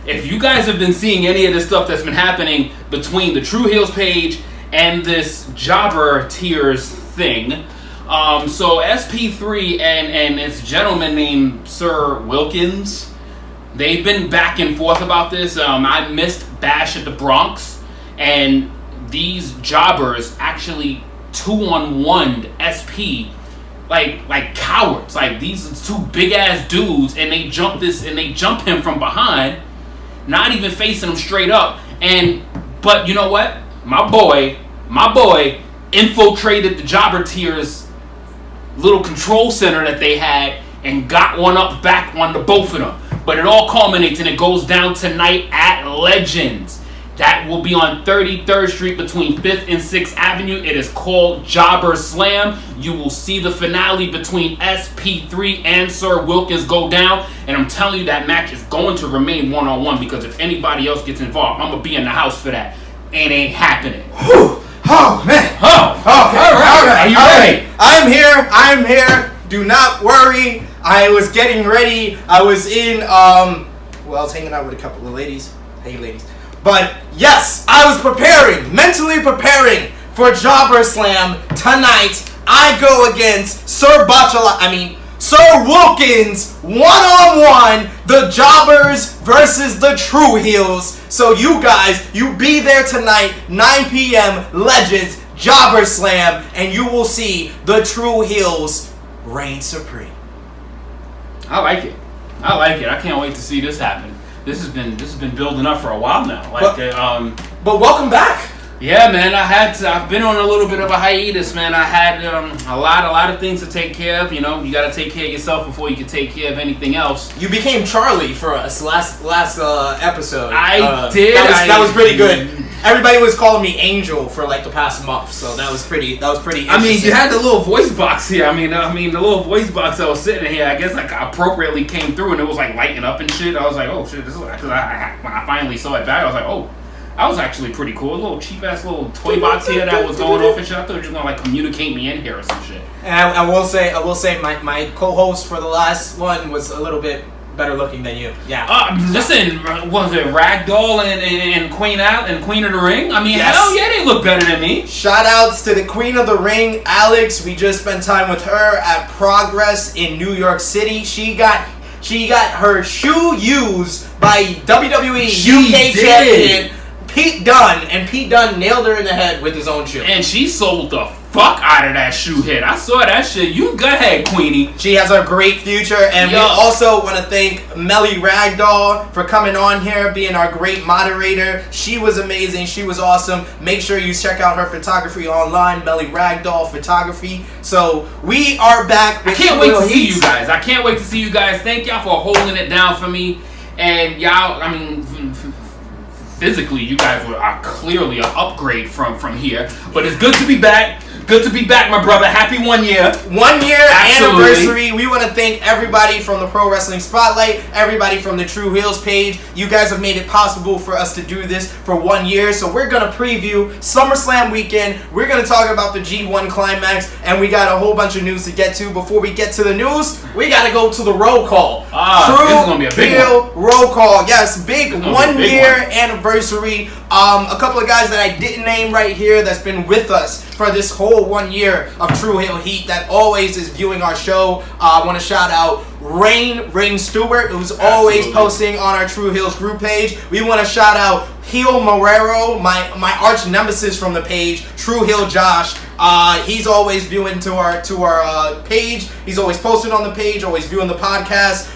if you guys have been seeing any of this stuff that's been happening between the Tru Heels page and this Jobber Tiers thing, so SP3 and this gentleman named Sir Wilkins, they've been back and forth about this. I missed Bash at the Bronx, and these jobbers actually 2-on-1'd SP like cowards. Like, these two big ass dudes, and they jump him from behind, not even facing him straight up. But you know what? My boy infiltrated the Jobber Tiers little control center that they had and got one up back on the both of them. But it all culminates and it goes down tonight at Legends. That will be on 33rd Street between 5th and 6th Avenue. It is called Jobber Slam. You will see the finale between SP3 and Sir Wilkins go down. And I'm telling you, that match is going to remain one-on-one, because if anybody else gets involved, I'm going to be in the house for that. It ain't happening. Whew. Oh, man. Oh, okay. All right. Are you ready? I'm here. Do not worry. I was getting ready. I was in, I was hanging out with a couple of ladies. Hey, ladies. But yes, I was mentally preparing for Jobber Slam tonight. I go against Sir Wilkins, one-on-one, the Jobbers versus the Tru Heels. So you guys, you be there tonight, 9 p.m., Legends, Jobber Slam, and you will see the Tru Heels reign supreme. I like it. I can't wait to see this happen. This has been building up for a while now. But welcome back. Yeah, man. I've been on a little bit of a hiatus, man. I had a lot of things to take care of. You know, you got to take care of yourself before you can take care of anything else. You became Charlie for us last episode. I did. That was pretty good. Everybody was calling me Angel for like the past month, so that was pretty. I mean, you had the little voice box here. I mean, the little voice box that was sitting here, I guess, like, appropriately came through, and it was like lighting up and shit. I was like, oh shit, this is, because when I finally saw it back, I was like, oh, that was actually pretty cool. A little cheap ass little toy box here that was going off and shit. I thought you were just gonna like communicate me in here or some shit. And I will say, my co-host for the last one was a little bit better looking than you. Yeah. Listen, was it Ragdoll and Queen of the Ring? I mean, yes. Hell yeah, they look better than me. Shout outs to the Queen of the Ring, Alex. We just spent time with her at Progress in New York City. She got her shoe used by WWE UK champion Pete Dunne, and Pete Dunne nailed her in the head with his own shoe. And she sold the fuck out of that shoe hit. I saw that shit. You go ahead, Queenie. She has a great future, and we also want to thank Melly Ragdoll for coming on here, being our great moderator. She was amazing. She was awesome. Make sure you check out her photography online, Melly Ragdoll Photography. So we are back with I can't wait to see you guys. Thank y'all for holding it down for me. And y'all, I mean, physically, you guys are clearly an upgrade from here. But it's good to be back. Good to be back, my brother. Happy 1 year. 1 year anniversary. We want to thank everybody from the Pro Wrestling Spotlight, everybody from the Tru Heels page. You guys have made it possible for us to do this for 1 year. So we're going to preview Summerslam weekend. We're going to talk about the G1 Climax, and we got a whole bunch of news to get to. Before we get to the news, we got to go to the roll call. This is going to be a big one. Roll call. Yes, big 1 year anniversary. A couple of guys that I didn't name right here that's been with us for this whole 1 year of Tru Heel Heat that always is viewing our show. I want to shout out Rain Stewart, who's always posting on our Tru Heels group page. We want to shout out Heel Marrero, my arch nemesis from the page, Tru Heel Josh. He's always viewing to our page. He's always posting on the page, always viewing the podcast.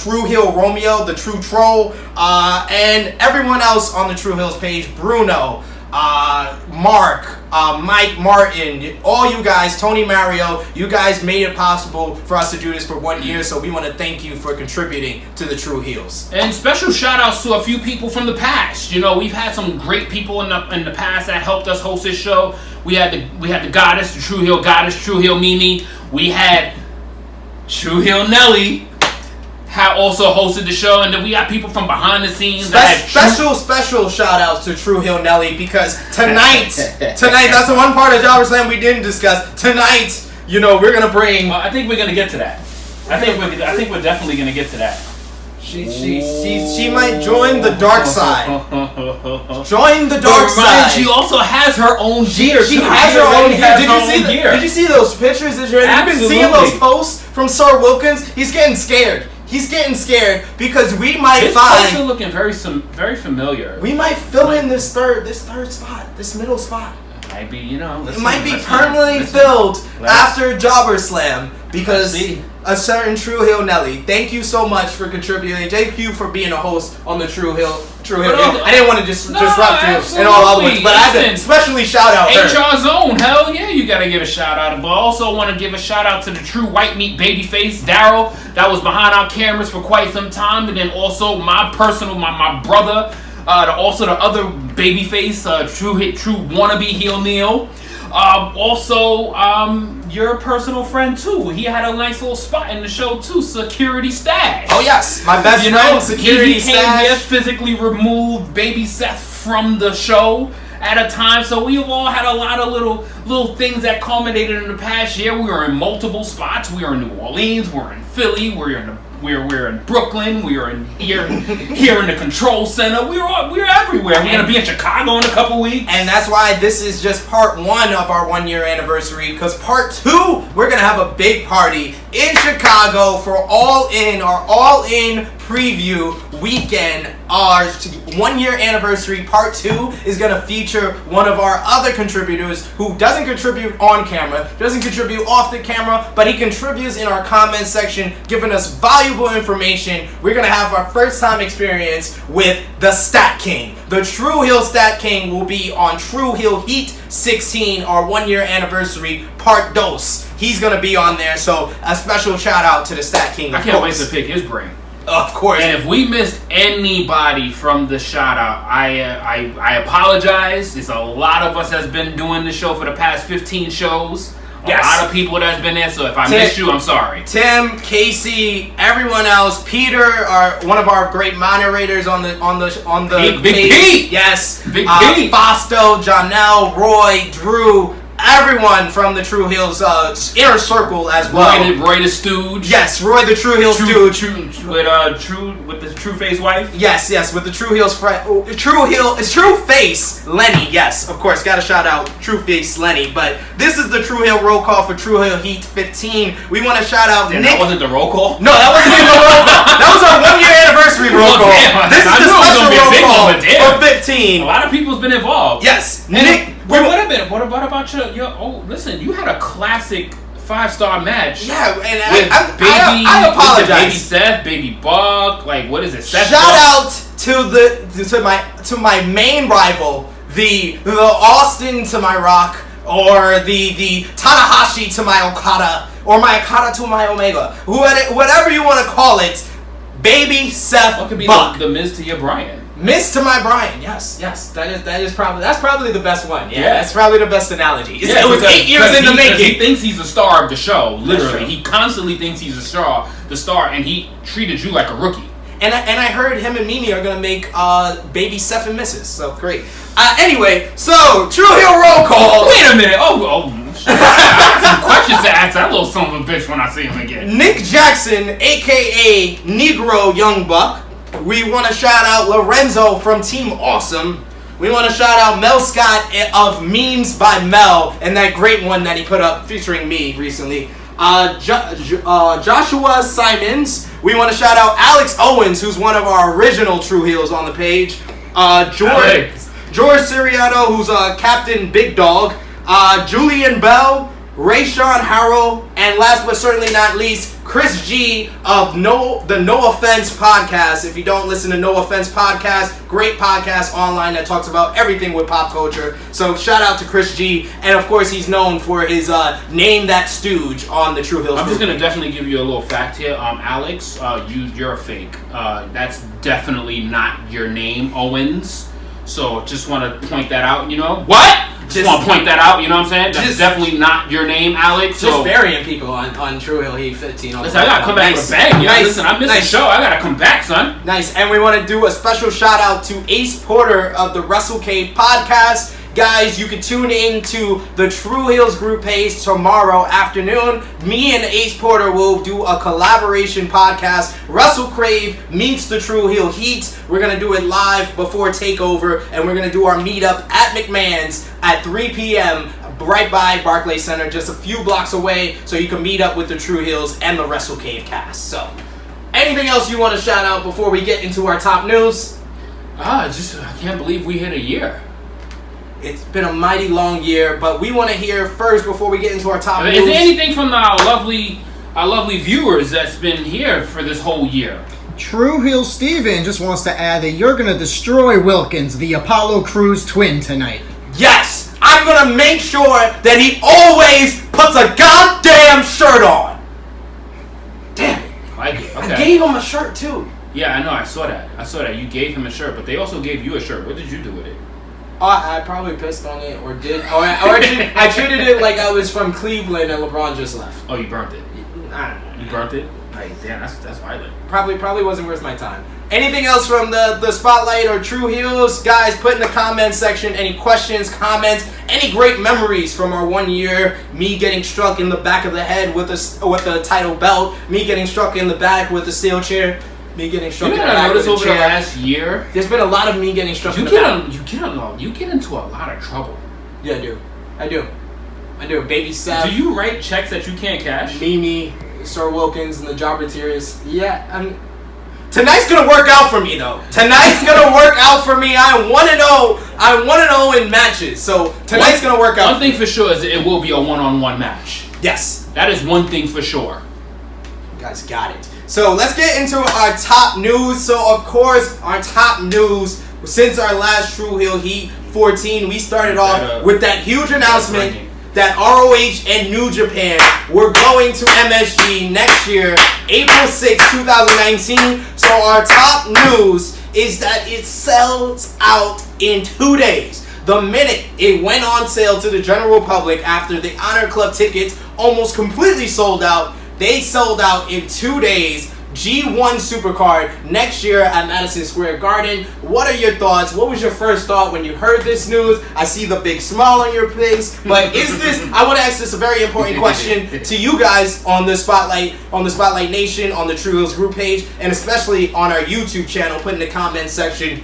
Tru Heel Romeo, the True Troll, and everyone else on the Tru Heels page. Bruno, Mark, Mike Martin, all you guys, Tony Mario, you guys made it possible for us to do this for 1 year, so we want to thank you for contributing to the Tru Heels. And special shout outs to a few people from the past. You know, we've had some great people in the past that helped us host this show. We had the goddess, the Tru Heel goddess, Tru Heel Mimi. We had Tru Heel Nelly also hosted the show, and then we got people from behind the scenes. Special shout outs to Tru Heel Nelly, because tonight that's the one part of Jobber Slam we didn't discuss. Tonight, you know, we're gonna bring. I think we're gonna get to that. I think we're definitely gonna get to that. She might join the dark side. Join the dark side. She also has her own gear. She has her own gear. Did you see those pictures? Have you been seeing those posts from Sir Wilkins? He's getting scared. He's getting scared because we might find. His posts are looking very familiar. We might fill in this third spot, this middle spot. Might be, it might be permanently filled after Slammiversary because a certain Tru Heel Nelly. Thank you so much for contributing. Thank you for being a host on the Tru Heel. I didn't want to disrupt you in all other ways, but I have to especially shout out her. HR Zone, hell yeah, you gotta give a shout out. But I also want to give a shout out to the true white meat babyface Daryl that was behind our cameras for quite some time, and then also my brother. Also the other babyface, true wannabe heel Neil. Also, your personal friend too. He had a nice little spot in the show too. Security Stash. Oh yes, my best friend. Security Stash. He came here, physically removed Baby Seth from the show at a time. So we've all had a lot of little things that culminated in the past year. We were in multiple spots. We were in New Orleans. We're in Philly. We're in Brooklyn. We were here in the control center. We're everywhere. We're gonna be in Chicago in a couple weeks, and that's why this is just part 1 of our 1-year anniversary. Because part 2, we're gonna have a big party in Chicago for All In preview weekend. Our 1-year anniversary part 2 is gonna feature one of our other contributors who doesn't contribute on camera, doesn't contribute off the camera, but he contributes in our comment section, giving us valuable information. We're gonna have our first time experience with the Stat King. The Tru Heel Stat King will be on Tru Heel Heat 16, our 1-year anniversary part 2. He's gonna be on there, so a special shout out to the Stat King. I can't wait to pick his brain. Of course. And if we missed anybody from the shout out, I apologize. There's a lot of us that's been doing the show for the past 15 shows. A lot of people that's been there, so if I missed you, I'm sorry. Tim, Casey, everyone else, Peter, one of our great moderators on the Big page. Pete. Yes. Big Pete. Fasto, Janelle, Roy, Drew, everyone from the Tru Heels inner circle as well. Roy the Stooge. Yes, Roy the Tru Heels Stooge. With the True Face wife. Yes, with the Tru Heels friend. It's True Face Lenny. Yes, of course, gotta shout out True Face Lenny. But this is the Tru Heel roll call for Tru Heel Heat 15. We want to shout out Nick. That wasn't the roll call. No, that wasn't even the roll call. That was our 1-year anniversary roll call. This is the special roll call for 15. A lot of people's been involved. Yes, Nick. Wait a minute. What about your? Oh, listen, you had a classic 5-star match. Yeah, and I apologize. Baby Seth, Baby Buck, like what is it? Seth Shout out to my main rival, the Austin to my Rock, or the Tanahashi to my Okada, or my Okada to my Omega, whatever you want to call it. Baby Seth What could be Buck. the Miz to your Brian? Miss to my Brian, yes, that's probably the best one. Yeah, that's probably the best analogy. Yeah, it was 8 years in the making. He thinks he's the star of the show. Literally, he constantly thinks he's the star, and he treated you like a rookie. And I heard him and Mimi are gonna make Baby Seth and Misses. So great. Anyway, so Tru Heel roll call. Wait a minute. Oh. I got some questions to ask that little son of a bitch when I see him again. Nick Jackson, aka Negro Young Buck. We want to shout out Lorenzo from Team Awesome. We want to shout out Mel Scott of Memes by Mel and that great one that he put up featuring me recently. Joshua Simons. We want to shout out Alex Owens, who's one of our original Tru Heels on the page. George Siriano, who's Captain Big Dog. Julian Bell, Rayshawn Harrell, and last but certainly not least, Chris G of the No Offense Podcast. If you don't listen to No Offense Podcast, great podcast online that talks about everything with pop culture. So shout out to Chris G, and of course he's known for his Name That Stooge on the Tru Heels. I'm just gonna definitely give you a little fact here. Alex, you're a fake. That's definitely not your name, Owens. So just want to point that out. What? Just want to point that out, you know what I'm saying? That's definitely not your name, Alex. Just burying people on Tru Heel Heat 15. Listen, I gotta come back with a bang. Nice. Listen, I missed the show. I gotta come back, son. Nice. And we want to do a special shout out to Ace Porter of the WrestleCade podcast. Guys, you can tune in to the Tru Heels group page tomorrow afternoon. Me and Ace Porter will do a collaboration podcast. Russell Crave meets the Tru Heel Heat. We're going to do it live before TakeOver, and we're going to do our meetup at McMahon's at 3 p.m. right by Barclays Center, just a few blocks away, so you can meet up with the Tru Heels and the Wrestle Cave cast. So, anything else you want to shout out before we get into our top news? I can't believe we hit a year. It's been a mighty long year, but we want to hear first before we get into our top news. Is there anything from our lovely viewers that's been here for this whole year? Tru Heel Steven just wants to add that you're going to destroy Wilkins, the Apollo Crews twin, tonight. Yes! I'm going to make sure that he always puts a goddamn shirt on. Damn it. I like it. Okay. I gave him a shirt, too. Yeah, I know. I saw that. You gave him a shirt, but they also gave you a shirt. What did you do with it? I probably pissed on it, or I treated it like I was from Cleveland and LeBron just left. Oh, you burnt it. I don't know. You burnt it? Like, damn, that's violent. Probably wasn't worth my time. Anything else from the Spotlight or Tru Heels? Guys, put in the comments section any questions, comments, any great memories from our 1 year. Me getting struck in the back of the head with the title belt. Me getting struck in the back with the steel chair. Me getting struck in the back with the over chair. the last year? There's been a lot of me getting struck in the back. You get into a lot of trouble. Yeah, I do. Baby Seth. Do you write checks that you can't cash? Mimi, Sir Wilkins, and the Jobber Tears. Yeah, tonight's gonna work out for me, though. Tonight's gonna work out for me. I'm 1-0. I'm 1-0 in matches. So tonight's gonna work out. One thing for sure is it will be a one-on-one match. Yes, that is one thing for sure. You guys got it. So let's get into our top news. So of course, our top news since our last Tru Heel Heat 14, we started off with that huge announcement that ROH and New Japan were going to MSG next year, April 6, 2019. So our top news is that it sells out in 2 days. The minute it went on sale to the general public after the Honor Club tickets almost completely sold out, they sold out in 2 days. G1 Supercard next year at Madison Square Garden. What are your thoughts? What was your first thought when you heard this news? I see the big smile on your face. But I want to ask this a very important question to you guys on the Spotlight Nation, on the Tru Heels group page, and especially on our YouTube channel. Put in the comment section.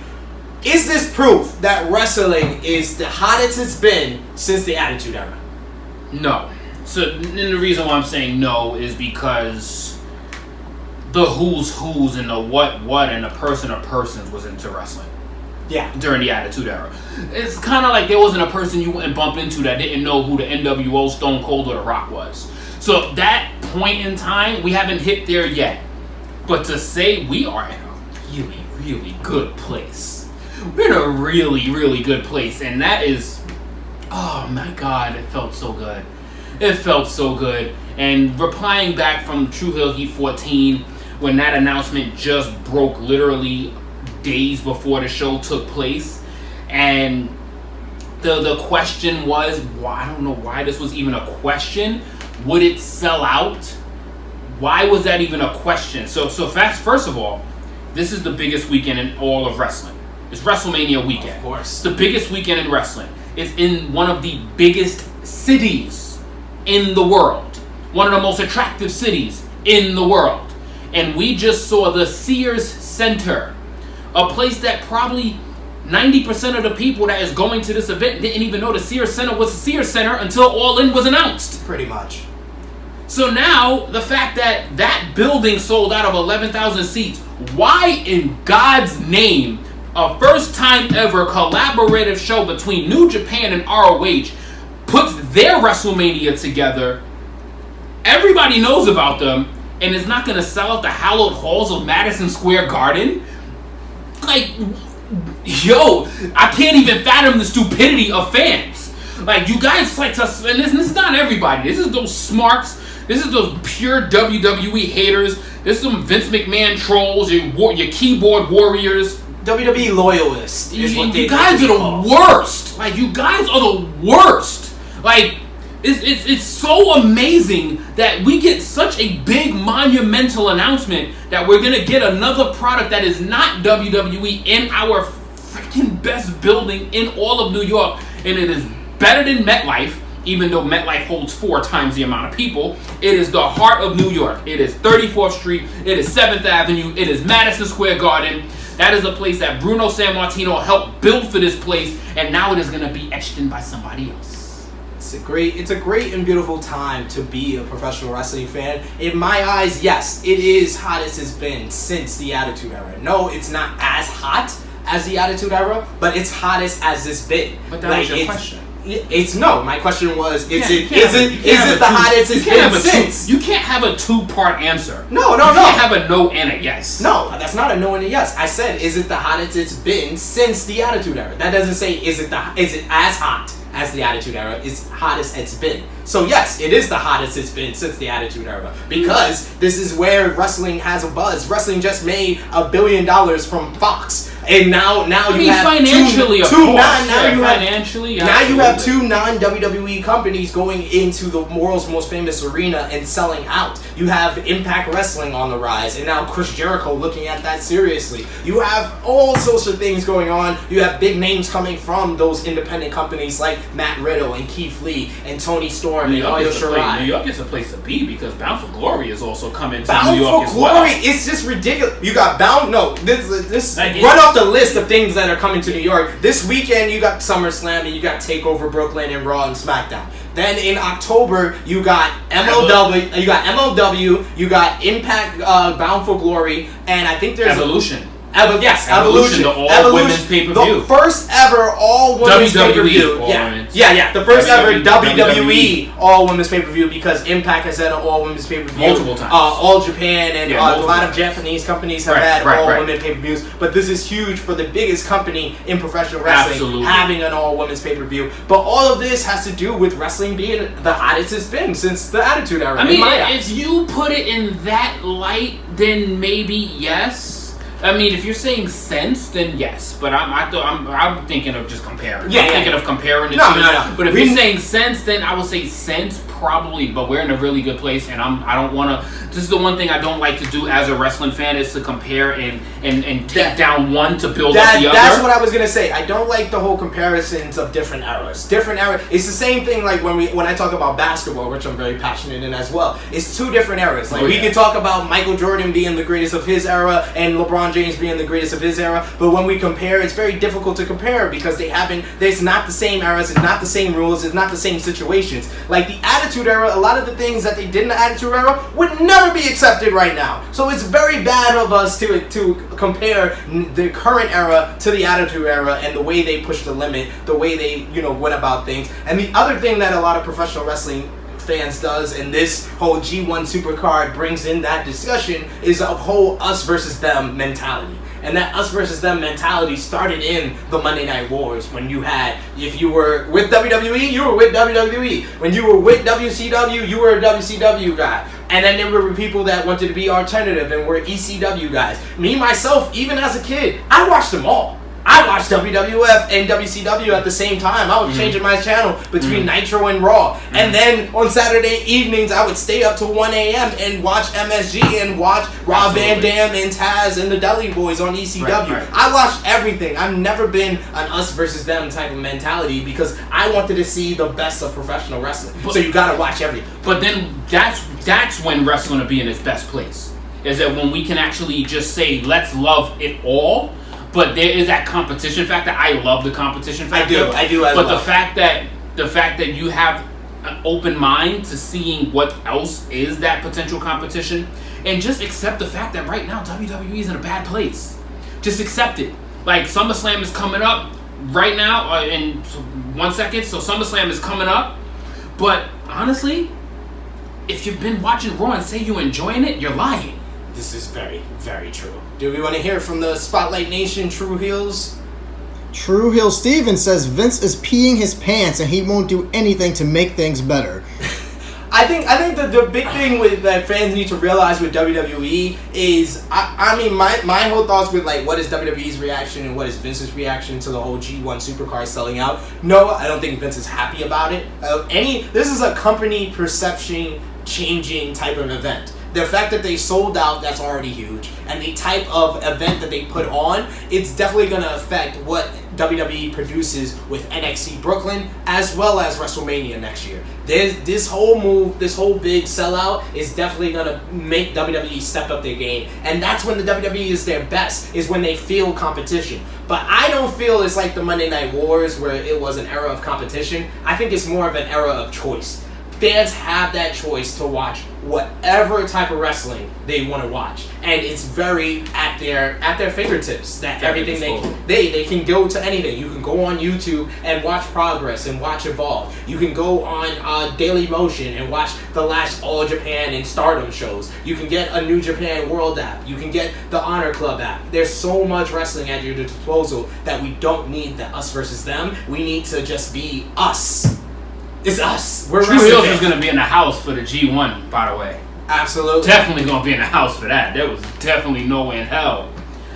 Is this proof that wrestling is the hottest it's been since the Attitude Era? No. So, and the reason why I'm saying no is because the who's and the what and the person of persons was into wrestling. Yeah. During the Attitude Era. It's kind of like there wasn't a person you wouldn't bump into that didn't know who the NWO, Stone Cold, or The Rock was. So that point in time, we haven't hit there yet. But to say we are in a really, really good place. We're in a really, really good place. And that is, oh my God, it felt so good. It felt so good. And replying back from Tru Heel Heat 14, when that announcement just broke literally days before the show took place, and the question was, I don't know why this was even a question. Would it sell out? Why was that even a question? So first of all, this is the biggest weekend in all of wrestling. It's WrestleMania weekend. Of course. It's the biggest weekend in wrestling. It's in one of the biggest cities in the world. One of the most attractive cities in the world. And we just saw the Sears Center. A place that probably 90% of the people that is going to this event didn't even know the Sears Center was the Sears Center until All In was announced. Pretty much. So now, the fact that that building sold out of 11,000 seats, why in God's name, a first time ever collaborative show between New Japan and ROH puts their WrestleMania together, everybody knows about them, and is not going to sell out the hallowed halls of Madison Square Garden? Like, yo, I can't even fathom the stupidity of fans. Like, you guys like to, and this is not everybody. This is those smarks. This is those pure WWE haters. This is some Vince McMahon trolls, your keyboard warriors. WWE loyalists is what they You guys are the worst. Like, you guys are the worst. Like, it's so amazing that we get such a big monumental announcement that we're going to get another product that is not WWE in our freaking best building in all of New York. and it is better than MetLife, even though MetLife holds 4 times the amount of people. It is the heart of New York. It is 34th Street. It is 7th Avenue. It is Madison Square Garden. That is a place that Bruno Sammartino helped build for this place, and now it is going to be etched in by somebody else. It's a great and beautiful time to be a professional wrestling fan. In my eyes, yes, it is hot as it's been since the Attitude Era. No, it's not as hot as the Attitude Era, but it's hottest as it's been. But that was your question. It's no. My question was: Is it the hottest it's been since? You can't have a 2-part answer. No. You can't have a no and a yes. No, that's not a no and a yes. I said, is it the hottest it's been since the Attitude Era? That doesn't say is it as hot as the Attitude Era? It's hottest it's been. So yes, it is the hottest it's been since the Attitude Era, because this is where wrestling has a buzz. Wrestling just made $1 billion from Fox. And now you have financially, two non-WWE companies going into the world's most famous arena and selling out. You have Impact Wrestling on the rise, and now Chris Jericho looking at that seriously. You have all sorts of things going on. You have big names coming from those independent companies like Matt Riddle and Keith Lee and Tony Storm and Io Shirai. New York is a place to be because Bound for Glory is also coming to Bound New York for as well. Glory, it's just ridiculous. You got Bound. No, this run off the list of things that are coming to New York. This weekend you got Summerslam and you got Takeover Brooklyn and Raw and SmackDown. Then in October you got MLW, you got Impact, Bound for Glory, and I think there's Evolution. Evolution. The all-women's pay-per-view. The first ever all-women's pay-per-view. The first ever WWE all-women's pay-per-view, because Impact has had an all-women's pay-per-view. Multiple times. All Japan and a lot of times. Japanese companies have had all-women pay-per-views. But this is huge for the biggest company in professional wrestling having an all-women's pay-per-view. But all of this has to do with wrestling being the hottest it's been since the Attitude Era. I mean, if you put it in that light, then maybe yes. I mean, if you're saying sense, then yes. But I'm thinking of just comparing. I'm thinking of comparing the two. No. But if you're saying sense, then I would say sense probably. But we're in a really good place, and I don't want to. This is the one thing I don't like to do as a wrestling fan, is to compare and take down one to build up the other. That's what I was gonna say. I don't like the whole comparisons of different eras. It's the same thing like when I talk about basketball, which I'm very passionate in as well. It's 2 different eras. Like we can talk about Michael Jordan being the greatest of his era and LeBron James being the greatest of his era, but when we compare, it's very difficult to compare because there's not the same eras, it's not the same rules, it's not the same situations. Like the Attitude Era, a lot of the things that they did in the Attitude Era would never be accepted right now. So it's very bad of us to compare the current era to the Attitude Era and the way they pushed the limit, the way they went about things. And the other thing that a lot of professional wrestling fans does, and this whole G1 Supercard brings in that discussion, is a whole us versus them mentality. And that us versus them mentality started in the Monday Night Wars, when if you were with WWE, you were with WWE. When you were with WCW, you were a WCW guy. And then there were people that wanted to be alternative and were ECW guys. Me, myself, even as a kid, I watched them all. I watched WWF and WCW at the same time. I was changing my channel between Nitro and Raw. And then on Saturday evenings, I would stay up till 1 a.m. and watch MSG and watch Rob Van Dam and Taz and the Dudley Boys on ECW. Right. I watched everything. I've never been an us versus them type of mentality because I wanted to see the best of professional wrestling. So you gotta watch everything. But then that's when wrestling will be in its best place. Is that when we can actually just say, let's love it all. But there is that competition factor. I love the competition factor. I do as well. But the fact that you have an open mind to seeing what else is that potential competition, and just accept the fact that right now WWE is in a bad place. Just accept it. Like SummerSlam is coming up right now in 1 second. So SummerSlam is coming up. But honestly, if you've been watching Raw and say you're enjoying it, you're lying. This is very, very true. Do we want to hear from the Spotlight Nation, Tru Heels? Tru Heels Steven says Vince is peeing his pants and he won't do anything to make things better. I think that the big thing that fans need to realize with WWE is, I mean, my whole thoughts with like what is WWE's reaction and what is Vince's reaction to the whole G1 Supercard selling out. No, I don't think Vince is happy about it. This is a company perception changing type of event. The fact that they sold out, that's already huge. And the type of event that they put on, it's definitely going to affect what WWE produces with NXT Brooklyn as well as WrestleMania next year. This whole big sellout is definitely going to make WWE step up their game. And that's when the WWE is their best, is when they feel competition. But I don't feel it's like the Monday Night Wars where it was an era of competition. I think it's more of an era of choice. Fans have that choice to watch whatever type of wrestling they want to watch, and it's very at their fingertips. That everything they can go to anything. You can go on YouTube and watch Progress and watch Evolve. You can go on Daily Motion and watch the last All Japan and Stardom shows. You can get a New Japan World app. You can get the Honor Club app. There's so much wrestling at your disposal that we don't need the us versus them. We need to just be us. It's us. We're Tru Heels is going to be in the house for the G1, by the way. Absolutely. Definitely going to be in the house for that. There was definitely no way in hell.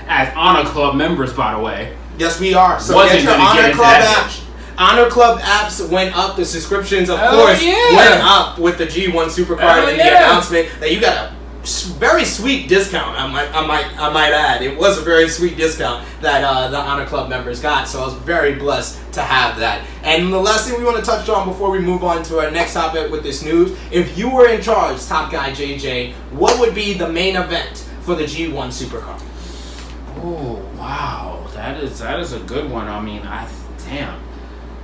As Honor Club members, by the way. Yes, we are. So get your Honor Club app. Honor Club apps went up. The subscriptions, of course, went up with the G1 Supercard and the announcement that you got a very sweet discount. I might add, it was a very sweet discount that the Honor Club members got. So I was very blessed to have that. And the last thing we want to touch on before we move on to our next topic with this news: if you were in charge, Top Guy JJ, what would be the main event for the G1 Supercard? Oh wow, that is a good one. I mean, damn.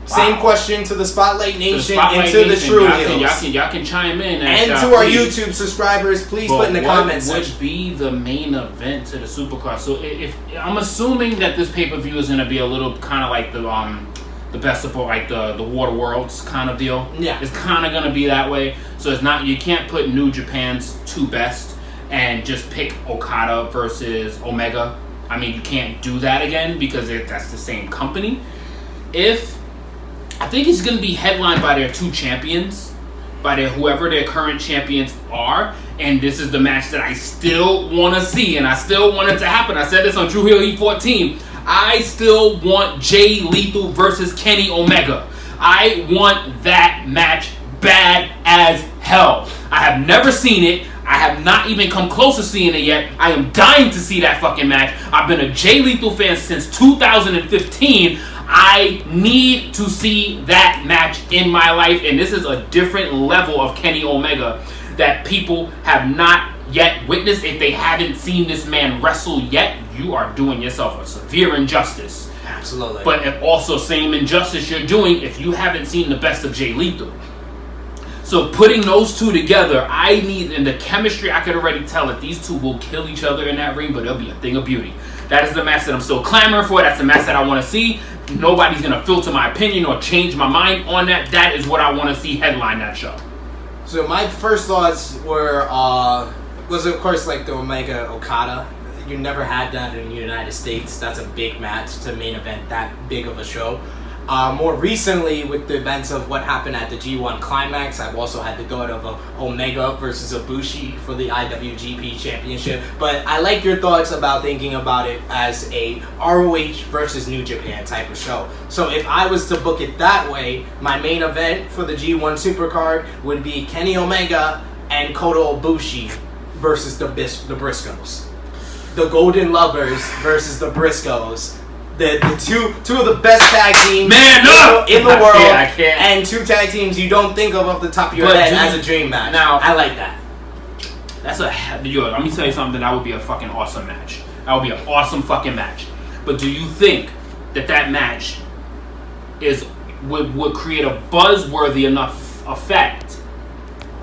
Same question to the Spotlight Nation and to the Tru Heels. Y'all can chime in. And to our YouTube subscribers, please put in the comments section. What would be the main event to the Supercard? So if I'm assuming that this pay-per-view is going to be a little kind of like the best of like the Water Worlds kind of deal. Yeah. It's kind of going to be that way. So it's not, you can't put New Japan's two best and just pick Okada versus Omega. I mean, you can't do that again because that's the same company. I think it's going to be headlined by their two champions, by whoever their current champions are, and this is the match that I still want to see, and I still want it to happen. I said this on Tru Heel Heat 14. I still want Jay Lethal versus Kenny Omega. I want that match bad as hell. I have never seen it. I have not even come close to seeing it yet. I am dying to see that fucking match. I've been a Jay Lethal fan since 2015. I need to see that match in my life, and this is a different level of Kenny Omega that people have not yet witnessed. If they haven't seen this man wrestle yet, you are doing yourself a severe injustice. Absolutely. But also same injustice you're doing if you haven't seen the best of Jay Lethal. So putting those two together, I need, in the chemistry, I could already tell that these two will kill each other in that ring, but it'll be a thing of beauty. That is the match that I'm still clamoring for. That's the match that I want to see. Nobody's going to filter my opinion or change my mind on that. That is what I want to see headline that show. So my first thoughts was of course like the Omega Okada. You never had that in the United States. That's a big match to main event that big of a show. More recently, with the events of what happened at the G1 Climax, I've also had the thought of Omega versus Ibushi for the IWGP Championship. But I like your thoughts about thinking about it as a ROH versus New Japan type of show. So if I was to book it that way, my main event for the G1 Supercard would be Kenny Omega and Kota Ibushi versus the Briscoes. The Golden Lovers versus the Briscoes. The two of the best tag teams in the world, I can't. And two tag teams you don't think of off the top of your head as a dream match. Now, I like that. Let me tell you something. That would be a fucking awesome match. That would be an awesome fucking match. But do you think that match would create a buzzworthy enough effect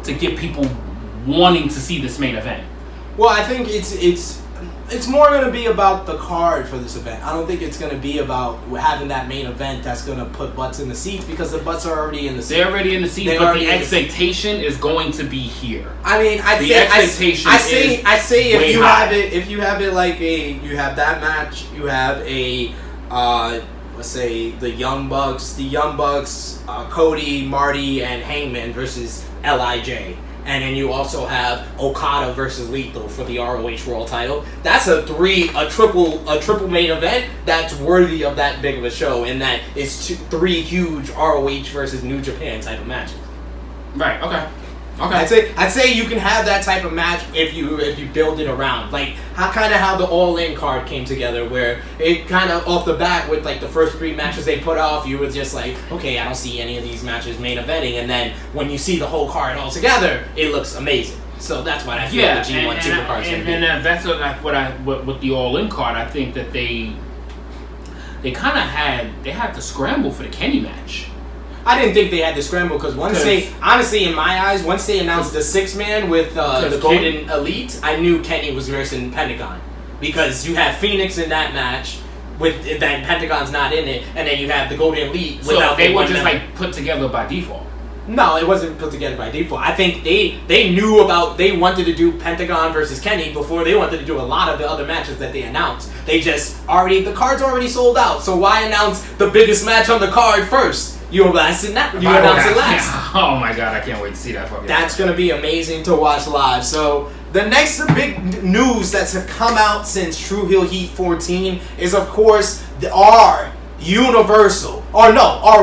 to get people wanting to see this main event? Well, I think it's more going to be about the card for this event. I don't think it's going to be about having that main event that's going to put butts in the seats, because the butts are already in the seats. They're already in the seats, but the expectation is going to be here. I mean, I say if you have it like you have that match, you have a let's say the Young Bucks, Cody, Marty, and Hangman versus LIJ. And then you also have Okada versus Lethal for the ROH World Title. That's a triple main event that's worthy of that big of a show, and that is three huge ROH versus New Japan type of matches. Right. Okay. Okay. I'd say you can have that type of match if you build it around like how the All In card came together, where it kind of off the bat with like the first 3 matches they put off, you were just like, okay, I don't see any of these matches main eventing, and then when you see the whole card all together, it looks amazing. So that's what I feel the G1 Supercard is going to be. And that's what with the All In card, I think that they kind of had to scramble for the Kenny match. I didn't think they had to scramble because honestly, in my eyes, once they announced the 6-man with the Golden Elite, I knew Kenny was versing Pentagon, because you have Phoenix in that match, with then Pentagon's not in it, and then you have the Golden Elite. So they were just like put together by default. No, it wasn't put together by default. I think they knew they wanted to do Pentagon versus Kenny before they wanted to do a lot of the other matches that they announced. The card's already sold out, so why announce the biggest match on the card first? You announce it last. Oh my god, I can't wait to see that fucking. That's gonna be amazing to watch live. So the next big news that's come out since Tru Heel Heat 14 is, of course, our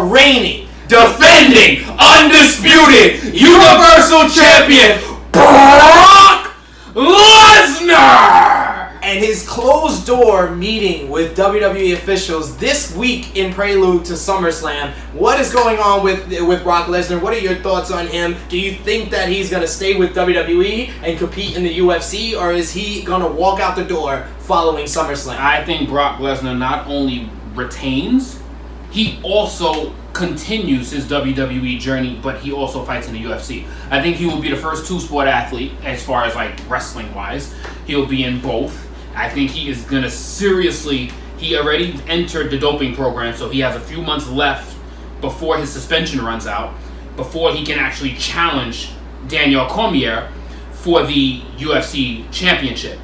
reigning, defending, undisputed Universal Champion Brock Lesnar, and his closed door meeting with WWE officials this week in prelude to SummerSlam. What is going on with Brock Lesnar? What are your thoughts on him? Do you think that he's going to stay with WWE and compete in the UFC, or is he going to walk out the door following SummerSlam? I think Brock Lesnar not only retains, he also continues his WWE journey, but he also fights in the UFC. I think he will be the first 2-sport athlete as far as like wrestling wise. He'll be in both. I think he is going to he already entered the doping program, so he has a few months left before his suspension runs out, before he can actually challenge Daniel Cormier for the UFC championship.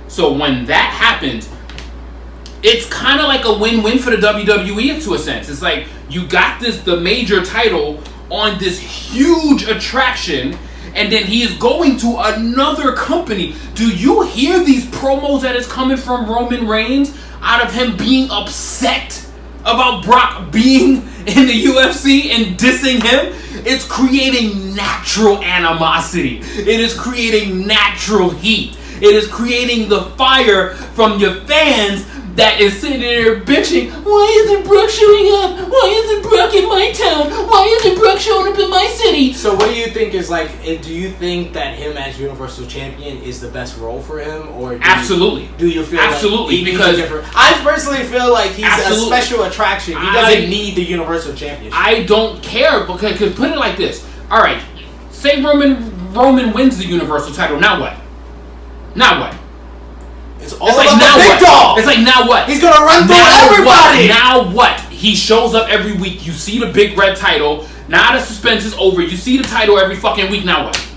So when that happens, it's kind of like a win-win for the WWE to a sense. It's like you got the major title on this huge attraction, and then he is going to another company. Do you hear these promos that is coming from Roman Reigns out of him being upset about Brock being in the UFC and dissing him? It's creating natural animosity. It is creating natural heat. It is creating the fire from your fans that is sitting there bitching, why isn't Brock showing up? Why isn't Brock in my town? Why isn't Brock showing up in my city? So what do you think is like, do you think that him as Universal Champion is the best role for him? Or absolutely. Do you feel absolutely, like because I personally feel like he's a special attraction. He doesn't need the Universal Championship. I don't care, because put it like this. Alright, say Roman wins the Universal title, now what? Now what? It's like now what? Dog. It's like now what? He's gonna run through everybody. Now what? He shows up every week. You see the big red title. Now the suspense is over. You see the title every fucking week. Now what?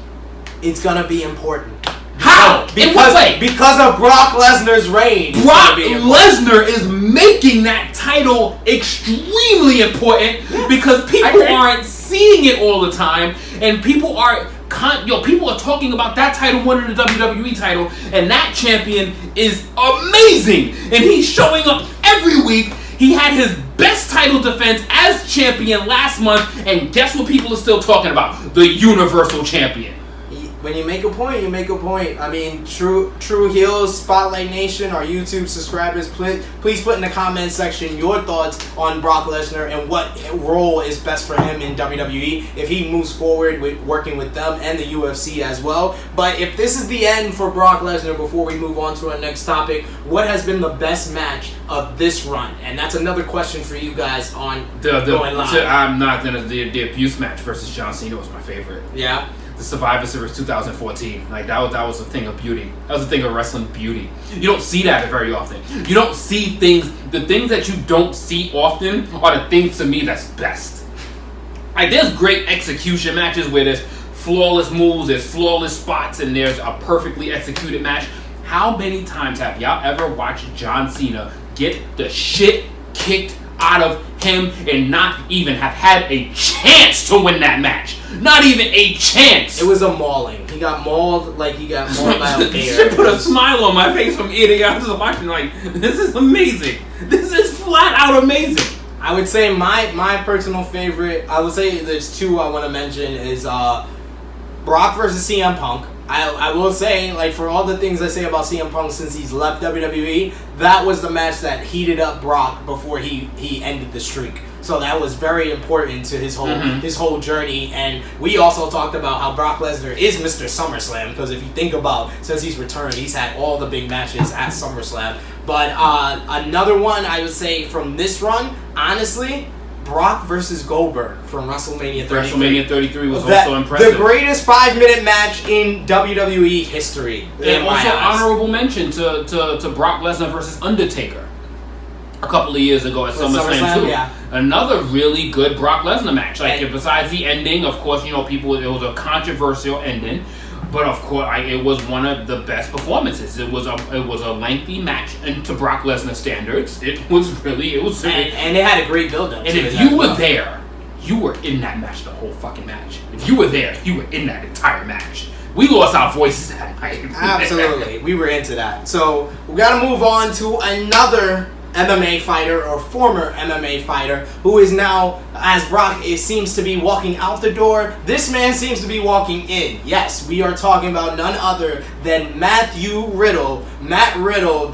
It's gonna be important. How? In what way? Because of Brock Lesnar's reign. Brock Lesnar is making that title extremely important because people aren't seeing it all the time, and people are. People are talking about that title winning the WWE title, and that champion is amazing, and he's showing up every week. He had his best title defense as champion last month, and guess what people are still talking about? The Universal Champion. When you make a point, you make a point. I mean, Tru Heels, Spotlight Nation, our YouTube subscribers, please put in the comment section your thoughts on Brock Lesnar and what role is best for him in WWE if he moves forward with working with them and the UFC as well. But if this is the end for Brock Lesnar, before we move on to our next topic, what has been the best match of this run? And that's another question for you guys on Going Live. I'm not gonna the abuse match versus John Cena was my favorite. Yeah. The Survivor Series 2014, like that was a thing of beauty. That was a thing of wrestling beauty. You don't see that very often. You don't see the things that you don't see often are the things to me that's best. Like there's great execution matches where there's flawless moves, there's flawless spots, and there's a perfectly executed match. How many times have y'all ever watched John Cena get the shit kicked out of him and not even have had a chance to win that match? Not even a chance. It was a mauling. He got mauled like he got mauled by a bear. Shit put a smile on my face from eating. I was just watching like, this is amazing. This is flat out amazing. I would say my personal favorite, I would say there's two I want to mention is Brock Brock versus CM Punk. I will say, like, for all the things I say about CM Punk since he's left WWE, that was the match that heated up Brock before he ended the streak. So that was very important to his whole journey. And we also talked about how Brock Lesnar is Mr. SummerSlam, because if you think about, since he's returned, he's had all the big matches at SummerSlam. But another one I would say from this run, honestly, Brock versus Goldberg from WrestleMania 33. WrestleMania 33 was also impressive. The greatest 5-minute match in WWE history. And also honorable mention to Brock Lesnar versus Undertaker a couple of years ago at SummerSlam too. Yeah. Another really good Brock Lesnar match. Like, besides the ending, of course, you know, it was a controversial ending. But of course, it was one of the best performances. It was a lengthy match, and to Brock Lesnar standards, it was. And it had a great build-up. And if you were there, you were in that match the whole fucking match. If you were there, you were in that entire match. We lost our voices that night. Absolutely, we were into that. So we got to move on to another MMA fighter, or former MMA fighter, who is now, as Brock seems to be walking out the door, this man seems to be walking in. Yes, we are talking about none other than Matthew Riddle. Matt Riddle,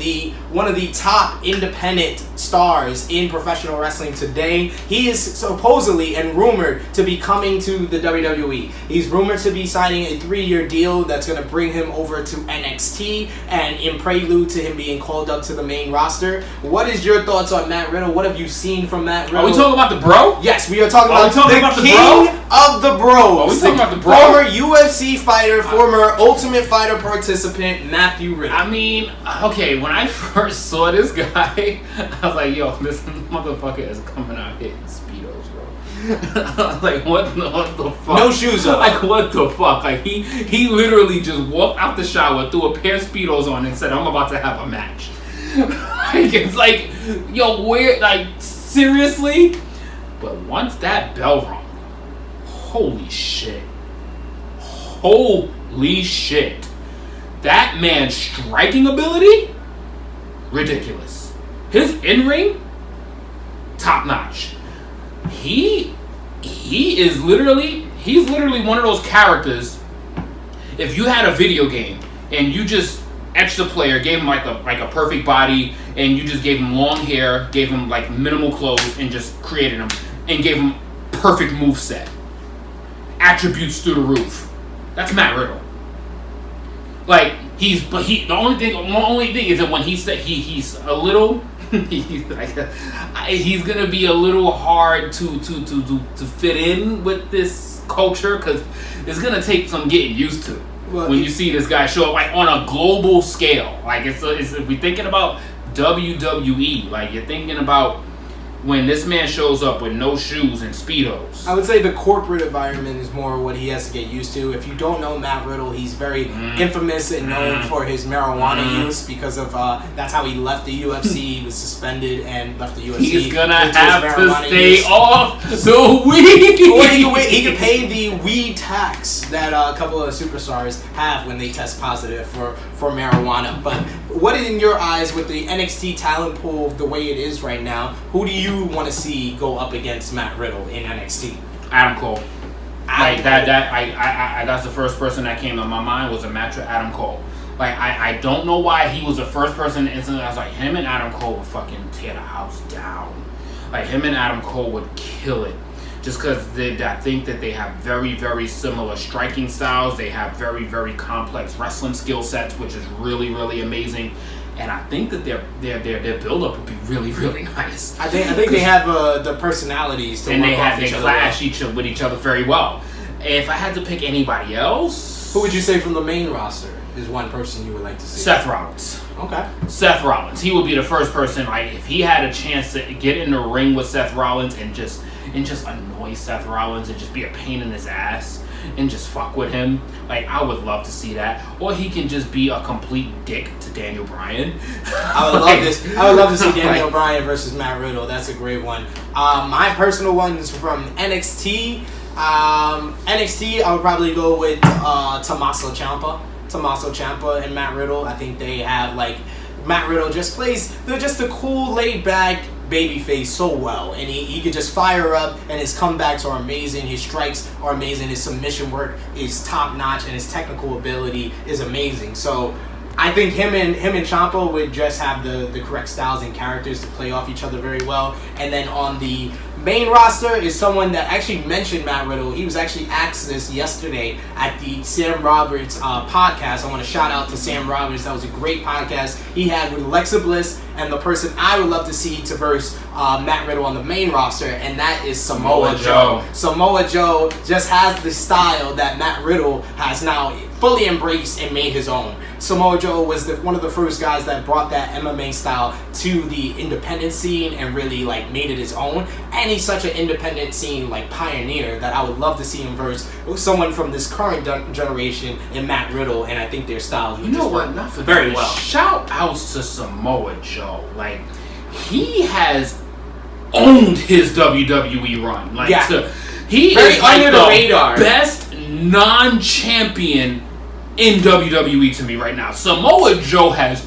one of the top independent stars in professional wrestling today. He is supposedly and rumored to be coming to the WWE. He's rumored to be signing a 3-year deal that's going to bring him over to NXT, and in prelude to him being called up to the main roster. What is your thoughts on Matt Riddle? What have you seen from Matt Riddle? Are we talking about the bro? Yes, we are talking about the king of the bros. Are we talking about the bro? Former UFC fighter, former Ultimate Fighter participant, Matthew Riddle. I mean, okay, when I first saw this guy, I was like, yo, this motherfucker is coming out here in Speedos, bro. I was like, what the fuck? No shoes on. Like, what the fuck? Like, he literally just walked out the shower, threw a pair of Speedos on, and said, I'm about to have a match. Like, it's like, yo, where, like, seriously? But once that bell rung, holy shit. Holy shit. That man's striking ability, ridiculous. His in-ring, top notch. He's literally one of those characters. If you had a video game and you just etched the player, gave him like a perfect body, and you just gave him long hair, gave him like minimal clothes, and just created him and gave him perfect moveset, attributes through the roof. That's Matt Riddle. Like, the only thing is that when he said he's a little, he's gonna be a little hard to fit in with this culture, because it's gonna take some getting used to. Well, when you see this guy show up like on a global scale, like it's we're thinking about WWE, like you're thinking about when this man shows up with no shoes and Speedos. I would say the corporate environment is more what he has to get used to. If you don't know Matt Riddle, he's very infamous and known for his marijuana use, because of that's how he left the UFC. He was suspended and left the UFC. He's gonna have to stay off the weed. Or he could pay the weed tax that a couple of superstars have when they test positive for marijuana. But what, in your eyes, with the NXT talent pool the way it is right now, who do you want to see go up against Matt Riddle in NXT? Adam Cole. That's the first person that came to my mind, was a match with Adam Cole. Like, I don't know why he was the first person instantly. I was like, him and Adam Cole would fucking tear the house down. Like, him and Adam Cole would kill it. Just because I think that they have very, very similar striking styles. They have very, very complex wrestling skill sets, which is really, really amazing. And I think that their build-up would be really, really nice. I think they have the personalities to work off each other. They clash with each other very well. If I had to pick anybody else, who would you say from the main roster is one person you would like to see? Seth Rollins. Okay. Seth Rollins. He would be the first person. Like, if he had a chance to get in the ring with Seth Rollins and just annoy Seth Rollins and just be a pain in his ass and just fuck with him, like, I would love to see that. Or he can just be a complete dick to Daniel Bryan. I would love this. I would love to see Daniel Bryan versus Matt Riddle. That's a great one. My personal one is from NXT. NXT, I would probably go with Tommaso Ciampa and Matt Riddle. I think they have, like, Matt Riddle just plays, they're just a cool, laid back babyface so well, and he could just fire up, and his comebacks are amazing, his strikes are amazing, his submission work is top notch, and his technical ability is amazing. So I think him and Ciampa would just have the correct styles and characters to play off each other very well. And then on the main roster is someone that actually mentioned Matt Riddle. He was actually asked this yesterday at the Sam Roberts podcast. I want to shout out to Sam Roberts. That was a great podcast he had with Alexa Bliss, and the person I would love to see to verse Matt Riddle on the main roster, and that is Samoa Joe. Samoa Joe just has the style that Matt Riddle has now fully embraced and made his own. Samoa Joe was one of the first guys that brought that MMA style to the independent scene and really like made it his own. And he's such an independent scene like pioneer that I would love to see him verse someone from this current generation in Matt Riddle, and I think their styles would just work very well. Shout outs to Samoa Joe. Like, he has owned his WWE run. Like, he very is like under the radar best non-champion in WWE to me right now. Samoa Joe has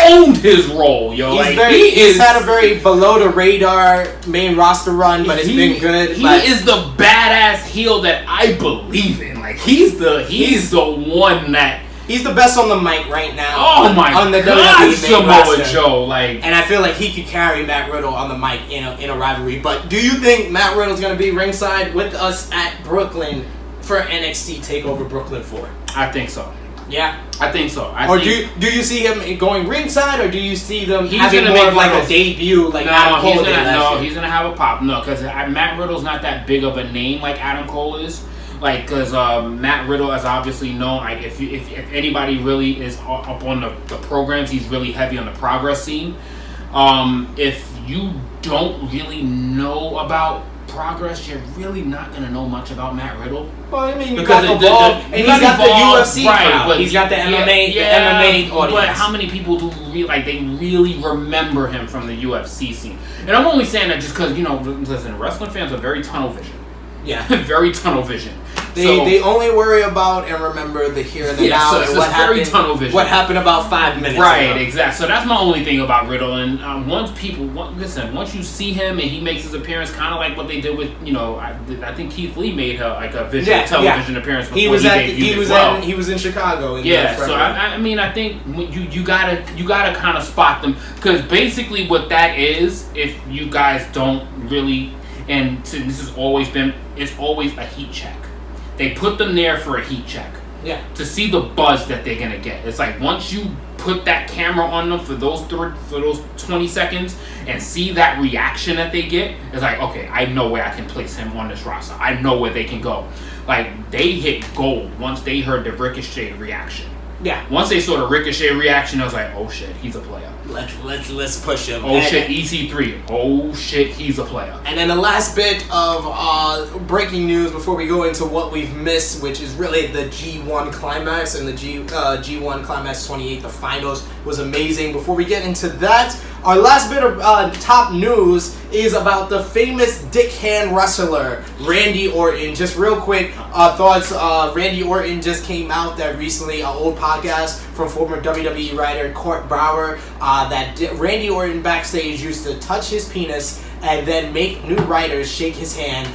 owned his role, yo. He's had a very below the radar main roster run, but it's been good. He is the badass heel that I believe in. Like, he's the one that he's the best on the mic right now. Oh my on the God, WWE Samoa Joe, like, and I feel like he could carry Matt Riddle on the mic in a rivalry. But do you think Matt Riddle's gonna be ringside with us at Brooklyn for NXT Takeover Brooklyn 4? I think so. Yeah, I think so. Do you see him going ringside, or do you see them he's having gonna more make of like a debut? Like Adam Cole he's gonna have a pop. No, because Matt Riddle's not that big of a name like Adam Cole is. Like, because Matt Riddle, as obviously known, like if anybody really is up on the programs, he's really heavy on the progress scene. If you don't really know about progress, you're really not gonna know much about Matt Riddle. Well, I mean, he's got the UFC crowd. But he's got the MMA audience. But how many people do they really remember him from the UFC scene? And I'm only saying that just because, listen, wrestling fans are very tunnel vision. Yeah, very tunnel vision. They only worry about and remember the here and the now, so and what happened about 5 minutes right, ago. Exactly. So that's my only thing about Riddle. And once you see him and he makes his appearance, kind of like what they did with, I think Keith Lee made a visual television appearance before he was in Chicago. So I think you gotta kind of spot them, because basically what that is, if you guys don't really, and this has always been, it's always a heat check. They put them there for a heat check. Yeah. To see the buzz that they're gonna get. It's like once you put that camera on them for those 20 seconds and see that reaction that they get, it's like, okay, I know where I can place him on this roster. I know where they can go. Like, they hit gold once they heard the Ricochet reaction. Yeah. Once they saw the Ricochet reaction, I was like, oh shit, he's a player. Let's push him. Oh shit, EC3. Oh shit, he's a player. And then the last bit of breaking news before we go into what we've missed, which is really the G1 Climax, and the G1 Climax 28, the finals, was amazing. Before we get into that, our last bit of top news is about the famous dickhand wrestler, Randy Orton. Just real quick thoughts. Randy Orton just came out that recently, an old podcast from former WWE writer Court Bauer, that Randy Orton backstage used to touch his penis and then make new writers shake his hand,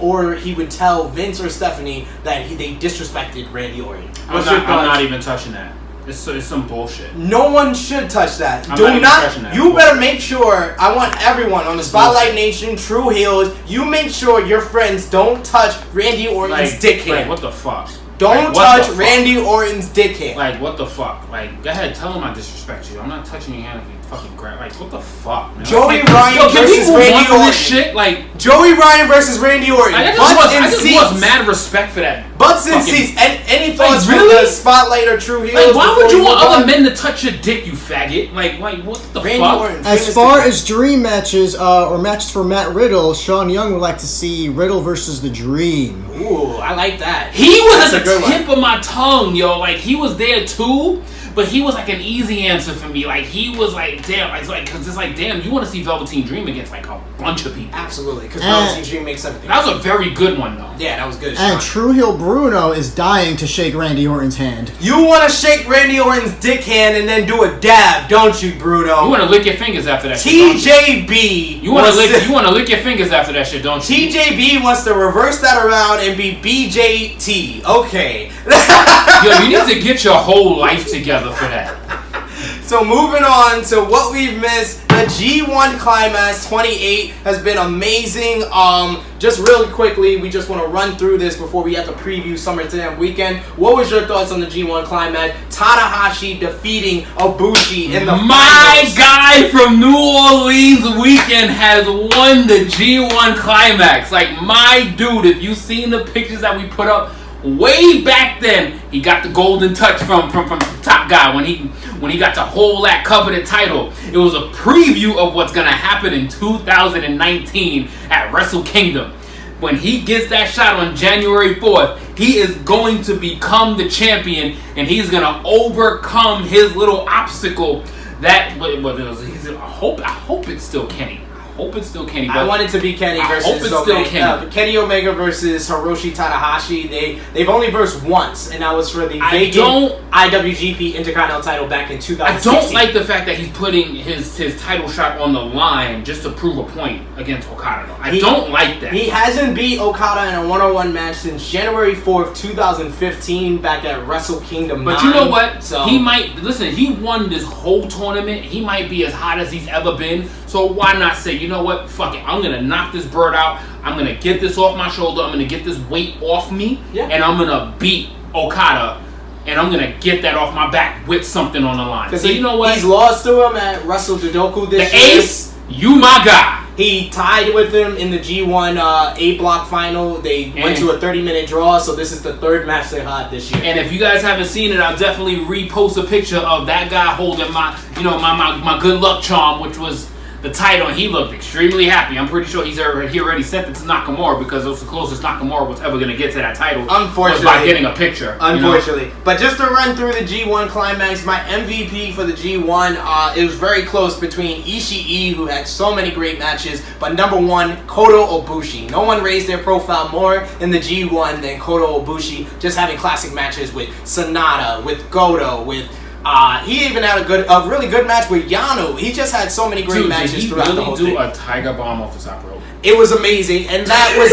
or he would tell Vince or Stephanie that they disrespected Randy Orton. I'm not even touching that. It's some bullshit. No one should touch that. Do not. You better make sure. I want everyone on the Spotlight Nation, Tru Heels. You make sure your friends don't touch Randy Orton's dickhead. Like, what the fuck? Don't touch Randy Orton's dickhead. Like, what the fuck? Like, go ahead, tell him I disrespect you. I'm not touching your hand if you fucking grab. Like, what the fuck, man? Joey Ryan versus Randy Orton. This shit? Like, Joey Ryan versus Randy Orton. I just want mad respect for that. Butts and seats. Any thoughts from the Spotlight or Tru Heels? Like, why would you want other men to touch your dick, you faggot? Like what the Randy fuck? Orton, as far as dream matches or matches for Matt Riddle, Sean Young would like to see Riddle versus The Dream. Ooh, I like that. He was at the tip of my tongue, yo. Like, he was there too. But he was like an easy answer for me. Like he was like, damn, cause it's like, damn, you want to see Velveteen Dream against like a bunch of people. Absolutely, because Velveteen Dream makes everything. That was a very good one though. Yeah, that was good. And Tru Heel Bruno is dying to shake Randy Orton's hand. You want to shake Randy Orton's dick hand and then do a dab, don't you, Bruno? You want to lick your fingers after that shit, TJB. You want to lick your fingers after that shit, don't you? TJB wants to reverse that around and be BJT. Okay. Yo, you need to get your whole life together for that. So moving on to what we've missed, the G1 Climax 28 has been amazing. Just really quickly, we just want to run through this before we have to preview Summerslam weekend. What was your thoughts on the G1 Climax? Tanahashi defeating Ibushi in the finals. Guy from New Orleans weekend has won the G1 Climax. Like my dude, if you've seen the pictures that we put up way back then, he got the golden touch from the top guy when he got to hold that coveted title. It was a preview of what's gonna happen in 2019 at Wrestle Kingdom. When he gets that shot on January 4th, he is going to become the champion, and he's gonna overcome his little obstacle. I hope it's still Kenny. I want it to be Kenny versus Omega. Kenny Omega versus Hiroshi Tanahashi. They've only versed once, and that was for the vacant IWGP Intercontinental title back in 2016. I don't like the fact that he's putting his title shot on the line just to prove a point against Okada. I don't like that. He hasn't beat Okada in a one-on-one match since January 4th, 2015, back at Wrestle Kingdom 9. But you know what? So he won this whole tournament. He might be as hot as he's ever been. So why not say, you know what? Fuck it. I'm going to knock this bird out. I'm going to get this off my shoulder. I'm going to get this weight off me. Yeah. And I'm going to beat Okada. And I'm going to get that off my back with something on the line. Because you know what? He's lost to him at Wrestle Dodoku this year. The Ace, you my guy. He tied with him in the G1 A-Block final. They went to a 30-minute draw, so this is the third match they had this year. And if you guys haven't seen it, I'll definitely repost a picture of that guy holding my good luck charm, which was the title, and he looked extremely happy. I'm pretty sure he already sent it to Nakamura because it was the closest Nakamura was ever going to get to that title. Unfortunately. Was by getting a picture. Unfortunately. But just to run through the G1 Climax, my MVP for the G1, it was very close between Ishii, who had so many great matches, but number one, Kota Ibushi. No one raised their profile more in the G1 than Kota Ibushi, just having classic matches with Sonata, with Goto, with... he even had a really good match with Yano. He just had so many great matches throughout the whole thing. Did he really do a tiger bomb off the top rope? It was amazing, and that was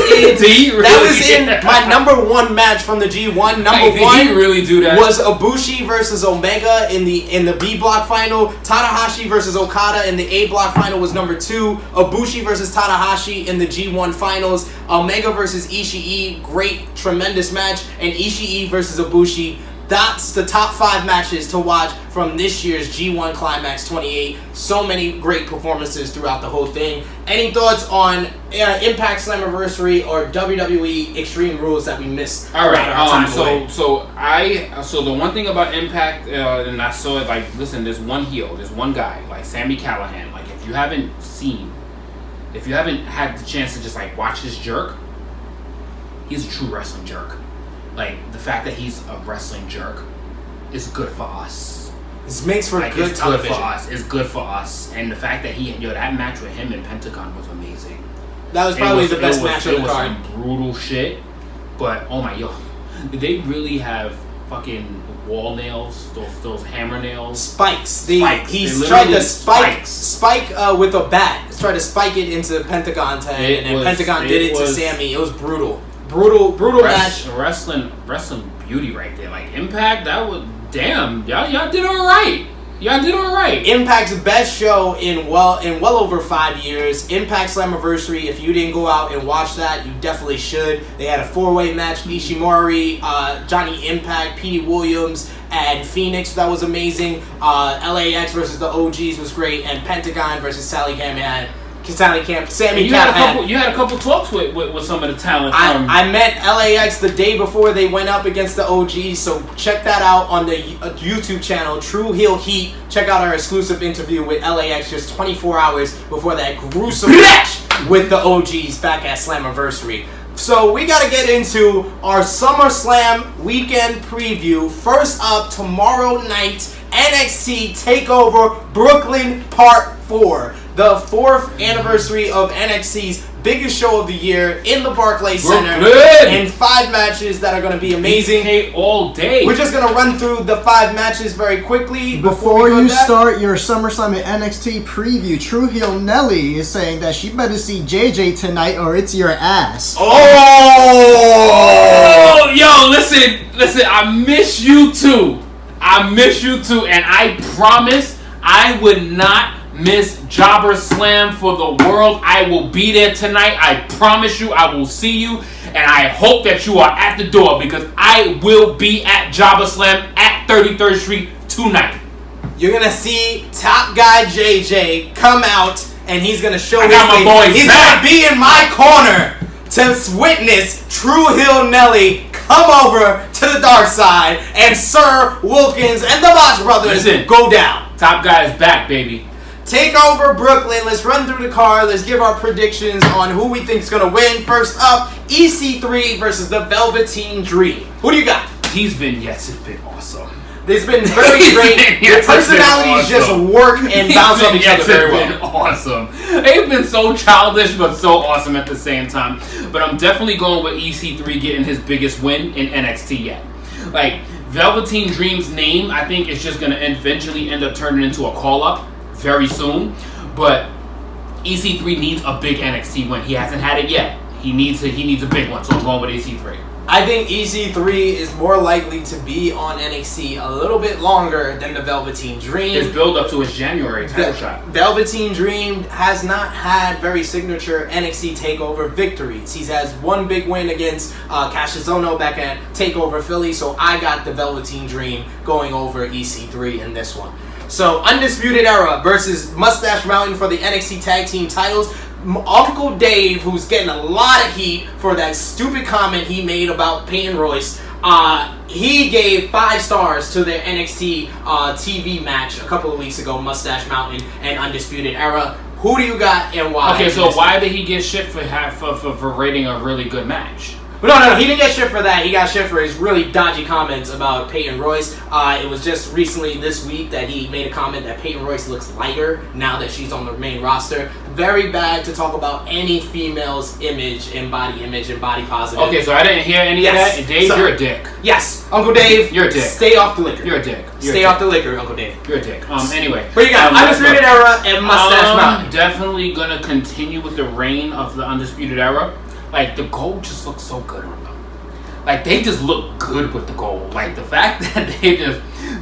in my number one match from the G1. Number one, did he really do that? Was Ibushi versus Omega in the B block final. Tanahashi versus Okada in the A block final was number two. Ibushi versus Tanahashi in the G1 finals. Omega versus Ishii, great, tremendous match, and Ishii versus Ibushi. That's the top 5 matches to watch from this year's G1 Climax 28. So many great performances throughout the whole thing. Any thoughts on Impact Slammiversary or WWE Extreme Rules that we missed? All right. So the one thing about Impact, and I saw it like, listen, there's one heel, there's one guy like Sami Callihan. Like if you haven't had the chance to just like watch this jerk, he's a true wrestling jerk. Like, the fact that he's a wrestling jerk is good for us. This makes for good television. Good for us. It's good for us. And the fact that that match with him and Pentagon was amazing. That was probably the best match of the card. It was some brutal shit. But, oh my, did they really have fucking wall nails? Those hammer nails? Spikes. He tried to spike with a bat. He tried to spike it into Pentagon's head, and then Pentagon did it to Sammy. It was brutal. Brutal match. Wrestling beauty right there. Like Impact, that was damn. Y'all did all right. Impact's best show in well over 5 years. Impact Slammiversary. If you didn't go out and watch that, you definitely should. They had a 4-way match: Ishimori, Johnny Impact, Petey Williams, and Phoenix. That was amazing. LAX versus the OGs was great, and Pentagon versus Sammy Camp. You had a couple talks with some of the talent. I met LAX the day before they went up against the OGs, so check that out on the YouTube channel, Tru Heel Heat. Check out our exclusive interview with LAX just 24 hours before that gruesome match with the OGs back at Slammiversary. So we got to get into our SummerSlam weekend preview. First up, tomorrow night NXT Takeover Brooklyn Part 4. The 4th anniversary of NXT's biggest show of the year in the Barclays Center. And 5 matches that are going to be amazing. BK all day. We're just going to run through the 5 matches very quickly. Before you start your SummerSlam and NXT preview, Tru Heel Nelly is saying that she better see JJ tonight or it's your ass. Oh! Yo, listen, I miss you too. And I promise I would not miss Jobber Slam for the world. I will be there tonight. I promise you I will see you. And I hope that you are at the door because I will be at Jobber Slam at 33rd Street tonight. You're going to see top guy JJ come out and he's going to show his got my boys He's going to be in my corner to witness Tru Heel Nelly come over to the dark side and Sir Wilkins and the Bosch Brothers go down. Top guy is back, baby. Takeover Brooklyn. Let's run through the card. Let's give our predictions on who we think is going to win. First up, EC3 versus the Velveteen Dream. Who do you got? These vignettes have been awesome. It's been very great. Their personalities just work and bounce off each other very well. They've been awesome. They've been so childish but so awesome at the same time. But I'm definitely going with EC3 getting his biggest win in NXT yet. Like, Velveteen Dream's name, I think, is just going to eventually end up turning into a call-up very soon. But EC3 needs a big NXT win. He hasn't had it yet. He needs a big one, so I'm going with EC3. I think EC3 is more likely to be on NXT a little bit longer than the Velveteen Dream. His build up to his January title shot. Velveteen Dream has not had very signature NXT TakeOver victories. He has one big win against Cassius Ohno back at TakeOver Philly, so I got the Velveteen Dream going over EC3 in this one. So Undisputed Era versus Mustache Mountain for the NXT Tag Team titles. Uncle Dave, who's getting a lot of heat for that stupid comment he made about Peyton Royce, he gave 5 stars to their NXT TV match a couple of weeks ago, Mustache Mountain and Undisputed Era. Who do you got and why? Okay, so why did he get shit for rating a really good match? No, he didn't get shit for that. He got shit for his really dodgy comments about Peyton Royce. It was just recently this week that he made a comment that Peyton Royce looks lighter now that she's on the main roster. Very bad to talk about any female's image and body positive. Okay, so I didn't hear any of that. And Dave, you're a dick. Yes, Uncle Dave. You're a dick. Stay off the liquor. You're a dick. Stay off the liquor, Uncle Dave. You're a dick. Anyway. But you got Undisputed Era and Mustache Mountain. Definitely gonna continue with the reign of the Undisputed Era. Like, the gold just looks so good on them. Like, they just look good with the gold. Like, the fact that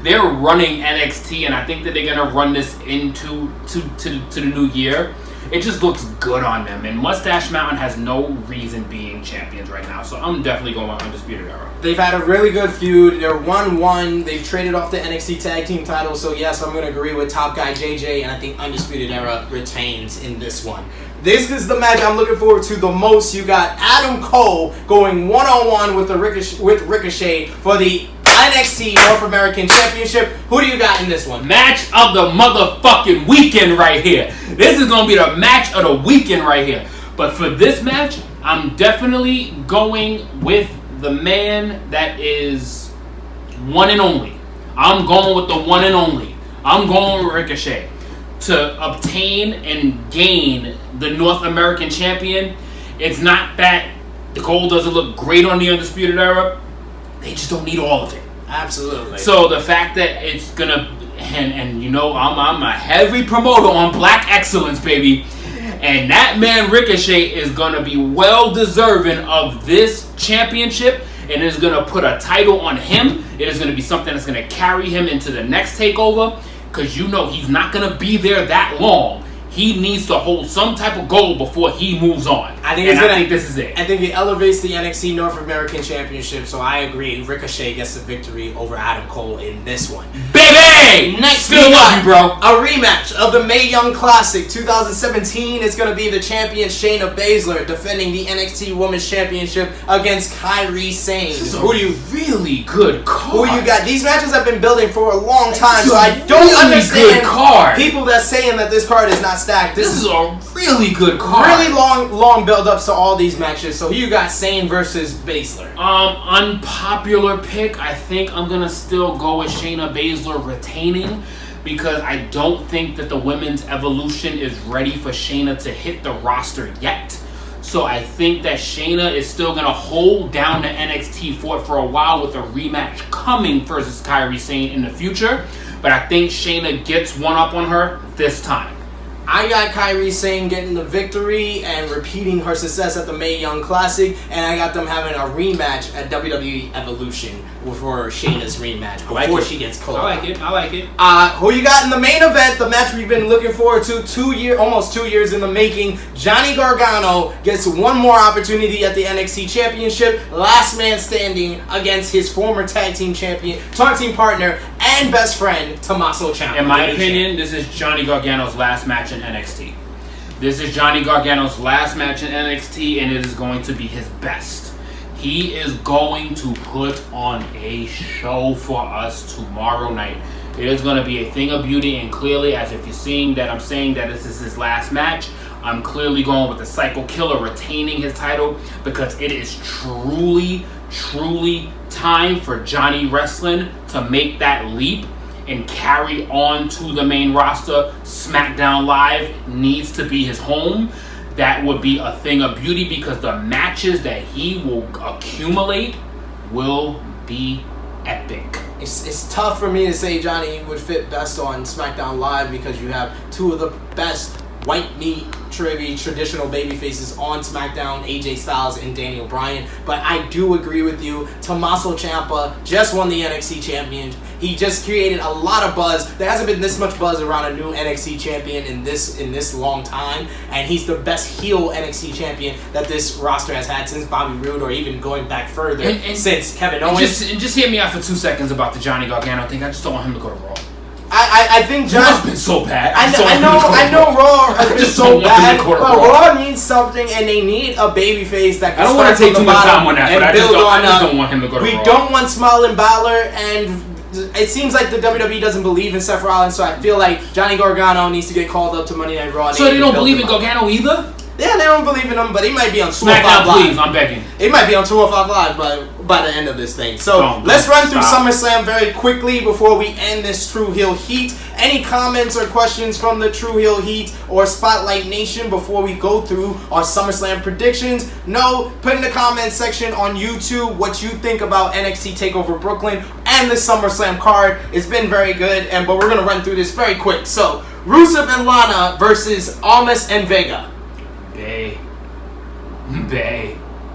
they're running NXT, and I think that they're gonna run this into the new year. It just looks good on them. And Mustache Mountain has no reason being champions right now. So I'm definitely going with Undisputed Era. They've had a really good feud. They're 1-1. They've traded off the NXT Tag Team title. So yes, I'm going to agree with top guy JJ. And I think Undisputed Era retains in this one. This is the match I'm looking forward to the most. You got Adam Cole going one-on-one with Ricochet for the NXT North American Championship. Who do you got in this one? Match of the motherfucking weekend right here. This is going to be the match of the weekend right here. But for this match, I'm definitely going with the man that is one and only. I'm going with the one and only. I'm going with Ricochet. To obtain and gain the North American champion, it's not that the gold doesn't look great on the Undisputed Era. They just don't need all of it. Absolutely. So the fact that it's gonna, and you know, I'm a heavy promoter on Black Excellence, baby. And that man Ricochet is gonna be well deserving of this championship, and is gonna put a title on him. It is gonna be something that's gonna carry him into the next takeover. Because you know he's not going to be there that long. He needs to hold some type of goal before he moves on. I think this is it. I think it elevates the NXT North American Championship, so I agree. Ricochet gets the victory over Adam Cole in this one. Baby! Next, still love you, bro. A rematch of the Mae Young Classic 2017. It's going to be the champion Shayna Baszler defending the NXT Women's Championship against Kairi Sane. Who do you really good card? Who you got? These matches have been building for a long time, so I don't understand people that's saying that this card is not stacked. This is a really good card. Really long build-ups to all these matches. So here you got Sane versus Baszler. Unpopular pick. I think I'm gonna still go with Shayna Baszler retaining. retaining because I don't think that the women's evolution is ready for Shayna to hit the roster yet. So I think that Shayna is still going to hold down the NXT fort for a while with a rematch coming versus Kairi Sane in the future. But I think Shayna gets one up on her this time. I got Kairi Sane getting the victory and repeating her success at the Mae Young Classic, and I got them having a rematch at WWE Evolution for Shayna's rematch before she gets called. I like it. Who you got in the main event? The match we've been looking forward to almost 2 years in the making. Johnny Gargano gets one more opportunity at the NXT Championship, last man standing against his former tag team partner, and best friend Tommaso Ciampa. In my opinion, this is Johnny Gargano's last match in NXT. This is Johnny Gargano's last match in NXT, and it is going to be his best. He is going to put on a show for us tomorrow night. It is going to be a thing of beauty, and clearly, as if you're seeing that I'm saying that this is his last match, I'm clearly going with the Psycho Killer retaining his title because it is truly time for Johnny Wrestling to make that leap and carry on to the main roster. SmackDown Live needs to be his home. That would be a thing of beauty because the matches that he will accumulate will be epic. It's tough for me to say Johnny would fit best on SmackDown Live because you have two of the best white meat traditional baby faces on SmackDown, AJ Styles and Daniel Bryan. But I do agree with you. Tommaso Ciampa just won the NXT champion. He just created a lot of buzz. There hasn't been this much buzz around a new NXT champion in this long time, and he's the best heel NXT champion that this roster has had since Bobby Roode, or even going back further since Kevin Owens. Just hear me out for 2 seconds about the Johnny Gargano thing. I just don't want him to go to Raw. I think John Raw's been so bad. I know Raw has been so bad, but Raw needs something, and they need a babyface that can start from the bottom and build on up. I just don't want him to go to Raw. We don't want Smalling Balor, and it seems like the WWE doesn't believe in Seth Rollins, so I feel like Johnny Gargano needs to get called up to Monday Night Raw. So they don't believe in Gargano either? Yeah, they don't believe in him, but he might be on 205 SmackDown, Live. please, I'm begging. He might be on 205 Live by the end of this thing. So let's run through SummerSlam very quickly before we end this Tru Heel Heat. Any comments or questions from the Tru Heel Heat or Spotlight Nation before we go through our SummerSlam predictions? No, put in the comments section on YouTube what you think about NXT Takeover Brooklyn and the SummerSlam card. It's been very good, but we're gonna run through this very quick. So Rusev and Lana versus Almas and Vega. Bay.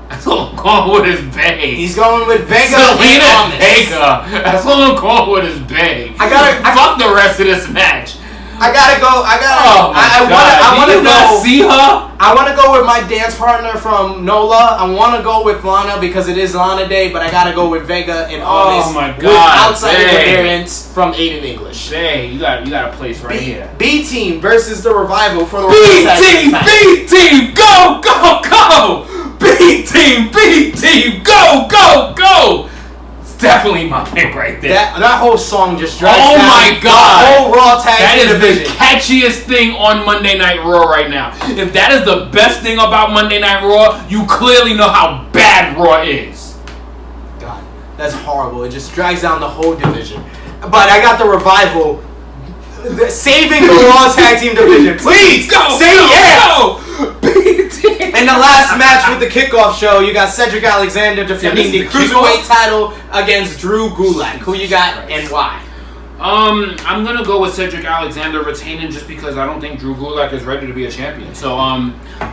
That's all I'm going with is Bay. He's going with Vega Selena and Almas. Vega. That's all I'm going with is Bay. Fuck the rest of this match. I gotta go. I want to go. See her? I want to go with my dance partner from NOLA. I want to go with Lana because it is Lana Day, but I gotta go with Vega and Almas. Oh my God! With outside interference from Aiden English. Hey, you got a place right here. B Team versus the Revival for the B Team, go! B Team, go! Definitely my pick right there. That whole song just drives down. My God. The whole Raw tag team division. That is the catchiest thing on Monday Night Raw right now. If that is the best thing about Monday Night Raw, you clearly know how bad Raw is. God, that's horrible. It just drags down the whole division. But I got the Revival saving the Raw tag team division. Please, go! In the last match with the kickoff show, you got Cedric Alexander defending the Cruiserweight title against Drew Gulak. Who you got and why? I'm gonna go with Cedric Alexander retaining just because I don't think Drew Gulak is ready to be a champion. So,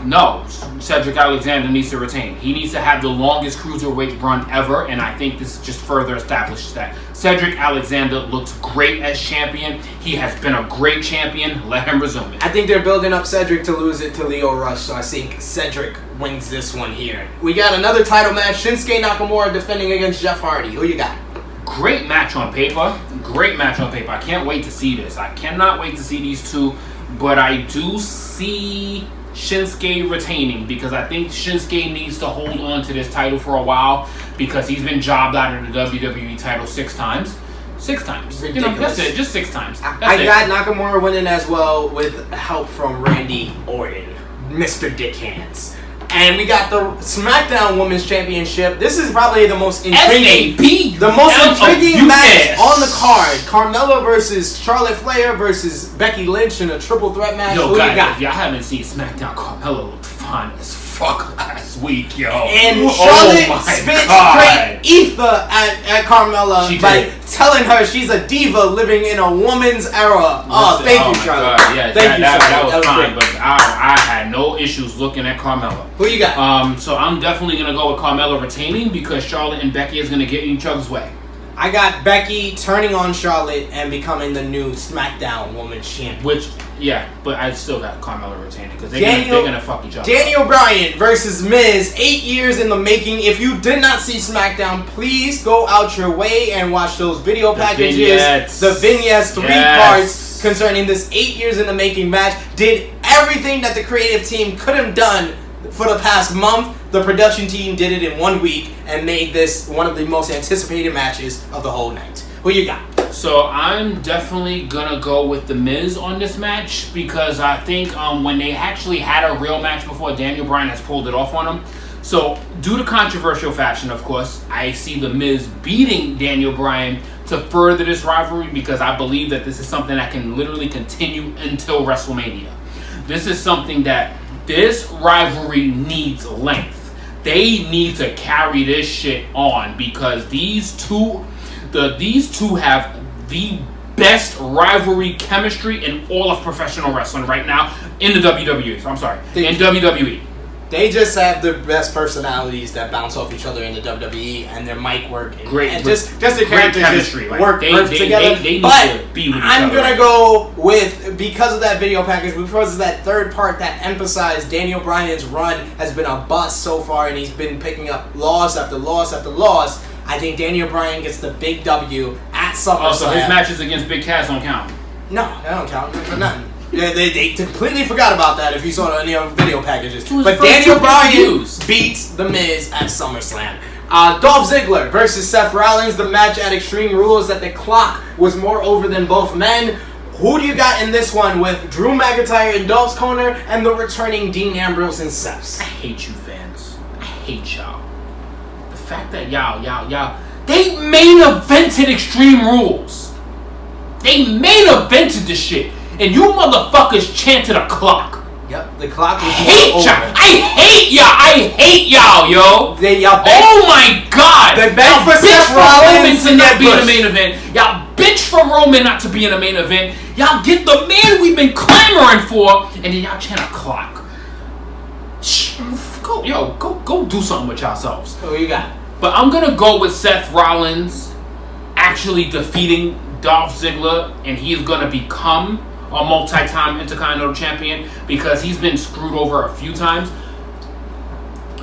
no, Cedric Alexander needs to retain. He needs to have the longest cruiserweight run ever, and I think this just further establishes that. Cedric Alexander looks great as champion. He has been a great champion. Let him resume it. I think they're building up Cedric to lose it to Lio Rush, so I think Cedric wins this one here. We got another title match. Shinsuke Nakamura defending against Jeff Hardy. Who you got? Great match on paper. I can't wait to see this. I cannot wait to see these two, but I do see Shinsuke retaining because I think Shinsuke needs to hold on to this title for a while because he's been jobbed out of the WWE title 6 times. 6 times. Ridiculous. That's it. Just 6 times. I got Nakamura winning as well with help from Randy Orton, Mr. Dick Hands. And we got the SmackDown Women's Championship. This is probably the most intriguing, match on the card. Carmella versus Charlotte Flair versus Becky Lynch in a triple threat match. Yo, guys, if y'all haven't seen SmackDown, Carmella looked fine as fuck last week, yo. And Charlotte spit straight ether at Carmella by telling her she's a diva living in a woman's era. Thank you, Charlotte. Yeah, that was fine, but I had no issues looking at Carmella. Who you got? So I'm definitely gonna go with Carmella retaining because Charlotte and Becky is gonna get in each other's way. I got Becky turning on Charlotte and becoming the new SmackDown Women's Champion. But I still got Carmella retaining because they're gonna fuck each other. Daniel Bryan versus Miz, 8 years in the making. If you did not see SmackDown, please go out your way and watch those video packages. The vignettes, 3 parts concerning this 8 years in the making match. Did everything that the creative team could have done for the past month. The production team did it in 1 week and made this one of the most anticipated matches of the whole night. Who you got? So I'm definitely gonna go with the Miz on this match because I think when they actually had a real match before, Daniel Bryan has pulled it off on him. So due to controversial fashion, of course, I see the Miz beating Daniel Bryan to further this rivalry because I believe that this is something that can literally continue until WrestleMania. This is something that this rivalry needs length. They need to carry this shit on because these two have the best rivalry chemistry in all of professional wrestling right now in the WWE. In WWE. They just have the best personalities that bounce off each other in the WWE, and their mic work. And just the characters chemistry. Work together. They but need to be with each I'm other. gonna go with, because of that video package, because of that third part that emphasized Daniel Bryan's run has been a bust so far, and he's been picking up loss after loss after loss. I think Daniel Bryan gets the big W at SummerSlam. So his matches against Big Cass don't count. No, they don't count for nothing. They completely forgot about that if you saw any of the video packages. But Daniel Bryan beats The Miz at SummerSlam. Dolph Ziggler versus Seth Rollins. The match at Extreme Rules that the clock was more over than both men. Who do you got in this one with Drew McIntyre in Dolph's corner and the returning Dean Ambrose and Seth's? I hate you fans. I hate y'all. The fact that y'all, they main evented Extreme Rules. They main evented this shit. And you motherfuckers chanted a clock. Yep, the clock was I hate y'all, yo. Oh my God. They begged for Seth Rollins to not be in the main event. Y'all bitch for Roman not to be in the main event. Y'all get the man we've been clamoring for, and then y'all chant a clock. Go do something with yourselves. Who you got? But I'm gonna go with Seth Rollins actually defeating Dolph Ziggler, and he's gonna become a multi-time Intercontinental Champion because he's been screwed over a few times.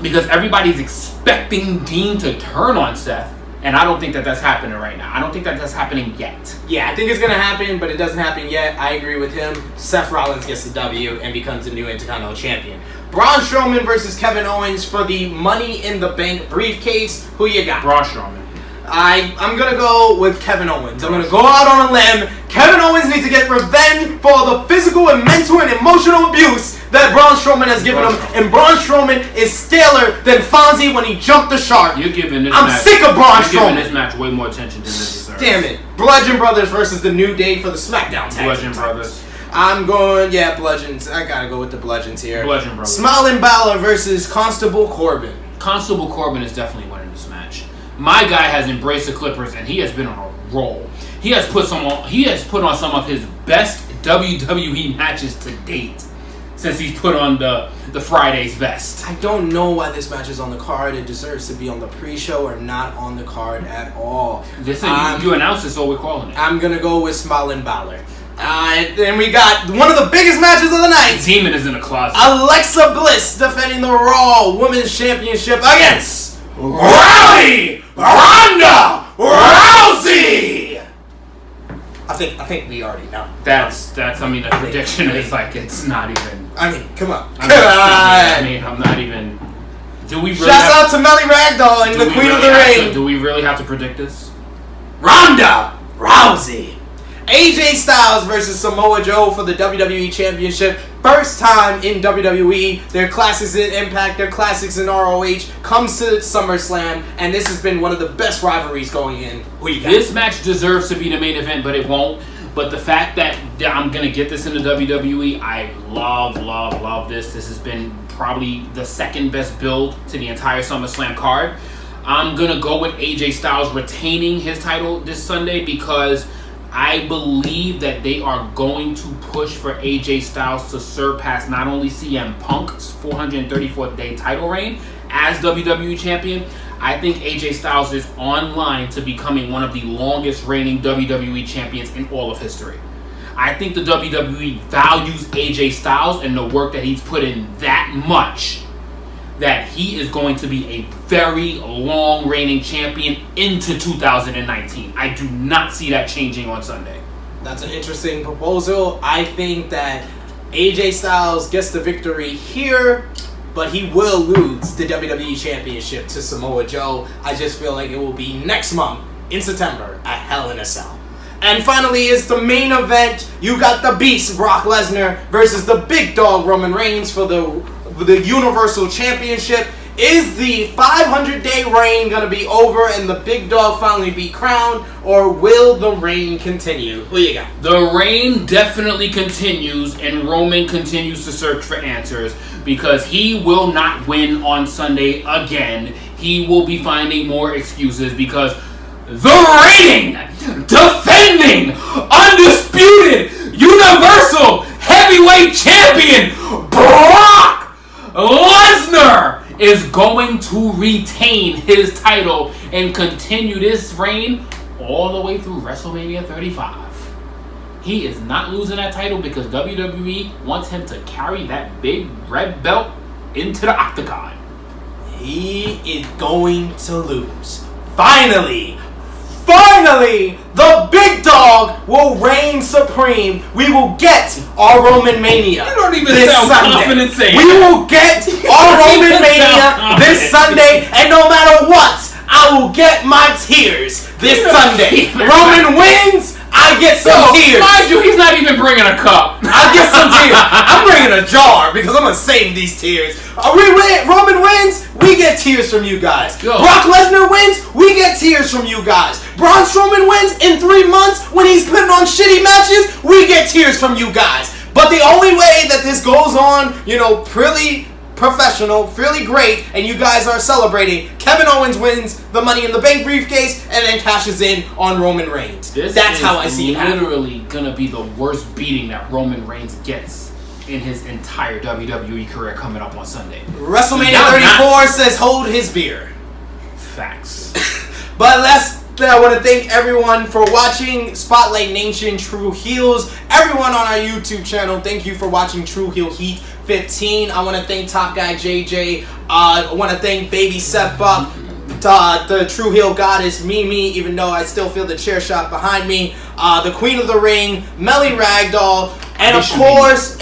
Because everybody's expecting Dean to turn on Seth, and I don't think that that's happening right now. I don't think that that's happening yet. Yeah, I think it's gonna happen, but it doesn't happen yet. I agree with him. Seth Rollins gets the W and becomes the new Intercontinental Champion. Braun Strowman versus Kevin Owens for the Money in the Bank briefcase. Who you got? Braun Strowman. I'm going to go with Kevin Owens. I'm going to go out on a limb. Kevin Owens needs to get revenge for all the physical and mental and emotional abuse that Braun Strowman has given him. And Braun Strowman is staler than Fonzie when he jumped the shark. You're giving this I'm match, sick of Braun Strowman. You're giving Strowman. this match way more attention than this deserves. Damn it. Bludgeon Brothers versus the New Day for the SmackDown tag. Bludgeon Brothers. I'm going, Bludgeons. I got to go with the Bludgeons here. Bludgeon Brothers. Smiling Balor versus Constable Corbin. Constable Corbin is definitely winning this match. My guy has embraced the Clippers, and he has been on a roll. He has put on some of his best WWE matches to date since he's put on the Friday's vest. I don't know why this match is on the card. It deserves to be on the pre-show or not on the card at all. Listen, you announced it, so we're calling it. I'm gonna go with Smiling Balor. And we got one of the biggest matches of the night. Demon is in the closet. Alexa Bliss defending the Raw Women's Championship against Ronda Rousey. I think we already know. That's. I mean, the prediction is like it's not even. I mean, come on. I'm not even. Do we? Really Shout out to Melly Ragdoll and the Queen of the Ring. Do we really have to predict this? Ronda Rousey. AJ Styles versus Samoa Joe for the WWE Championship. First time in WWE. Their classics in Impact, their classics in ROH comes to SummerSlam, and this has been one of the best rivalries going in. Who you got? This match deserves to be the main event, but it won't. But the fact that I'm going to get this in the WWE, I love this. This has been probably the second best build to the entire SummerSlam card. I'm going to go with AJ Styles retaining his title this Sunday because I believe that they are going to push for AJ Styles to surpass not only CM Punk's 434th day title reign as WWE Champion. I think AJ Styles is on line to becoming one of the longest reigning WWE champions in all of history. I think the WWE values AJ Styles and the work that he's put in that much that he is going to be a very long reigning champion into 2019. I do not see that changing on Sunday. That's an interesting proposal. I think that AJ Styles gets the victory here, but he will lose the WWE Championship to Samoa Joe. I just feel like it will be next month in September at Hell in a Cell. And finally is the main event. You got the Beast, Brock Lesnar, versus the Big Dog, Roman Reigns, for the Universal Championship. Is the 500-day reign going to be over and the Big Dog finally be crowned, or will the reign continue? Who you got? The reign definitely continues, and Roman continues to search for answers because he will not win on Sunday again. He will be finding more excuses because the reigning, defending, undisputed, universal heavyweight champion, Brock Lesnar, is going to retain his title and continue this reign all the way through WrestleMania 35. He is not losing that title because WWE wants him to carry that big red belt into the octagon. He is going to lose. Finally, the Big Dog will reign supreme. We will get our Roman Mania. You don't even this sound Sunday. confident saying We will get our Roman Mania this Sunday, and no matter what, I will get my tears this Sunday. Roman wins, I get some tears. Mind you, he's not even bringing a cup. I get some tears. I'm bringing a jar because I'm gonna save these tears. Roman wins, we get tears from you guys. Yo. Brock Lesnar wins, we get tears from you guys. Braun Strowman wins in 3 months when he's putting on shitty matches, we get tears from you guys. But the only way that this goes on, pretty professional, really great, and you guys are celebrating, Kevin Owens wins the Money in the Bank briefcase and then cashes in on Roman Reigns. That's how I see it happening. Literally gonna be the worst beating that Roman Reigns gets in his entire WWE career coming up on Sunday. WrestleMania 34 says hold his beer. Facts. But I want to thank everyone for watching Spotlight Nation Tru Heels. Everyone on our YouTube channel, thank you for watching Tru Heel Heat 15. I want to thank Top Guy JJ. I want to thank Baby Seth Buck, the Tru Heel Goddess Mimi, even though I still feel the chair shot behind me. The Queen of the Ring, Melly Ragdoll, and of course,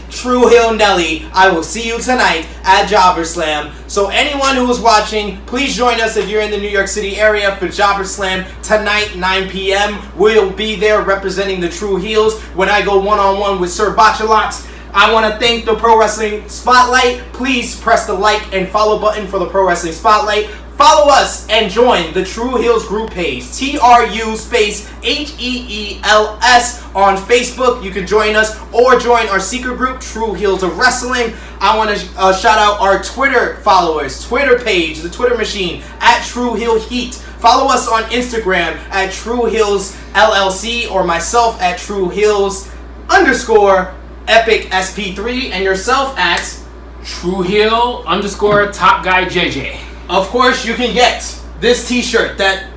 Tru Heel Nelly. I will see you tonight at Slam. So anyone who is watching, please join us if you're in the New York City area for Slam tonight, 9 p.m. We'll be there representing the Tru Heels when I go one-on-one with Sir Bachelot. I want to thank the Pro Wrestling Spotlight. Please press the like and follow button for the Pro Wrestling Spotlight. Follow us and join the Tru Heels group page, TRU space HEELS on Facebook. You can join us or join our secret group, Tru Heels of Wrestling. I want to shout out our Twitter followers, Twitter page, the Twitter machine, at Tru Heel Heat. Follow us on Instagram at Tru Heels LLC or myself at Tru Heels _ Epic SP3 and yourself at Tru Heel _ Top Guy JJ. Of course, you can get this t-shirt that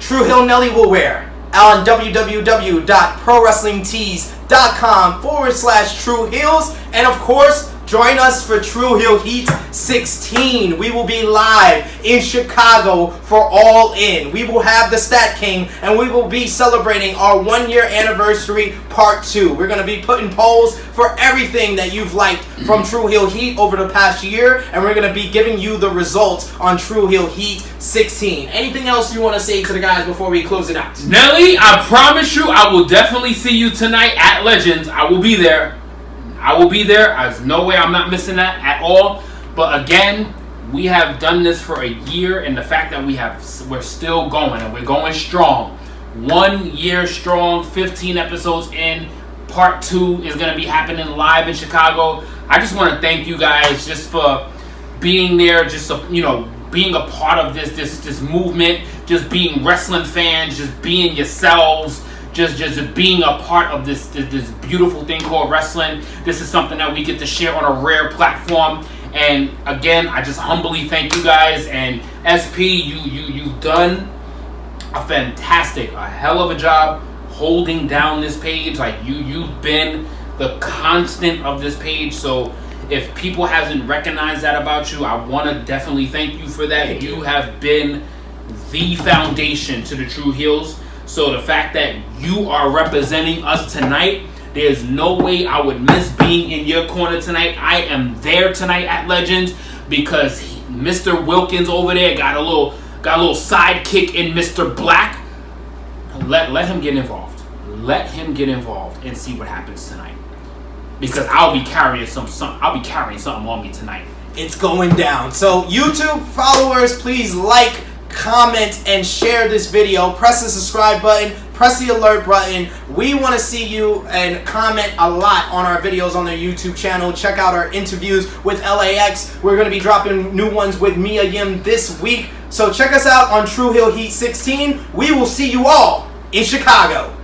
Tru Heel Nelly will wear on www.prowrestlingtees.com /Tru Heels. And of course, Join us for Tru Heel Heat 16. We will be live in Chicago for All In. We will have the Stat King, and we will be celebrating our 1-year anniversary part 2. We're going to be putting polls for everything that you've liked from Tru Heel Heat over the past year, and we're going to be giving you the results on Tru Heel Heat 16. Anything else you want to say to the guys before we close it out? Nelly, I promise you I will definitely see you tonight at Legends. I will be there. There's no way I'm not missing that at all. But again, we have done this for a year, and the fact that we're still going, and we're going strong. 1 year strong, 15 episodes in. Part 2 is going to be happening live in Chicago. I just want to thank you guys just for being there, just being a part of this movement, just being wrestling fans, just being yourselves. Just being a part of this beautiful thing called wrestling. This is something that we get to share on a rare platform. And again, I just humbly thank you guys. And SP, you've done a hell of a job holding down this page. Like you've been the constant of this page. So if people hasn't recognized that about you, I want to definitely thank you for that. You have been the foundation to the Tru Heels. So the fact that you are representing us tonight, there's no way I would miss being in your corner tonight. I am there tonight at Legends because Mr. Wilkins over there got a little sidekick in Mr. Black. Let him get involved. Let him get involved and see what happens tonight. Because I'll be carrying something on me tonight. It's going down. So YouTube followers, please like, comment, and share this video. Press the subscribe button, press the alert button. We want to see you, and comment a lot on our videos on their YouTube channel. Check out our interviews with LAX. We're going to be dropping new ones with Mia Yim this week. So check us out on Tru Heel Heat 16. We will see you all in Chicago.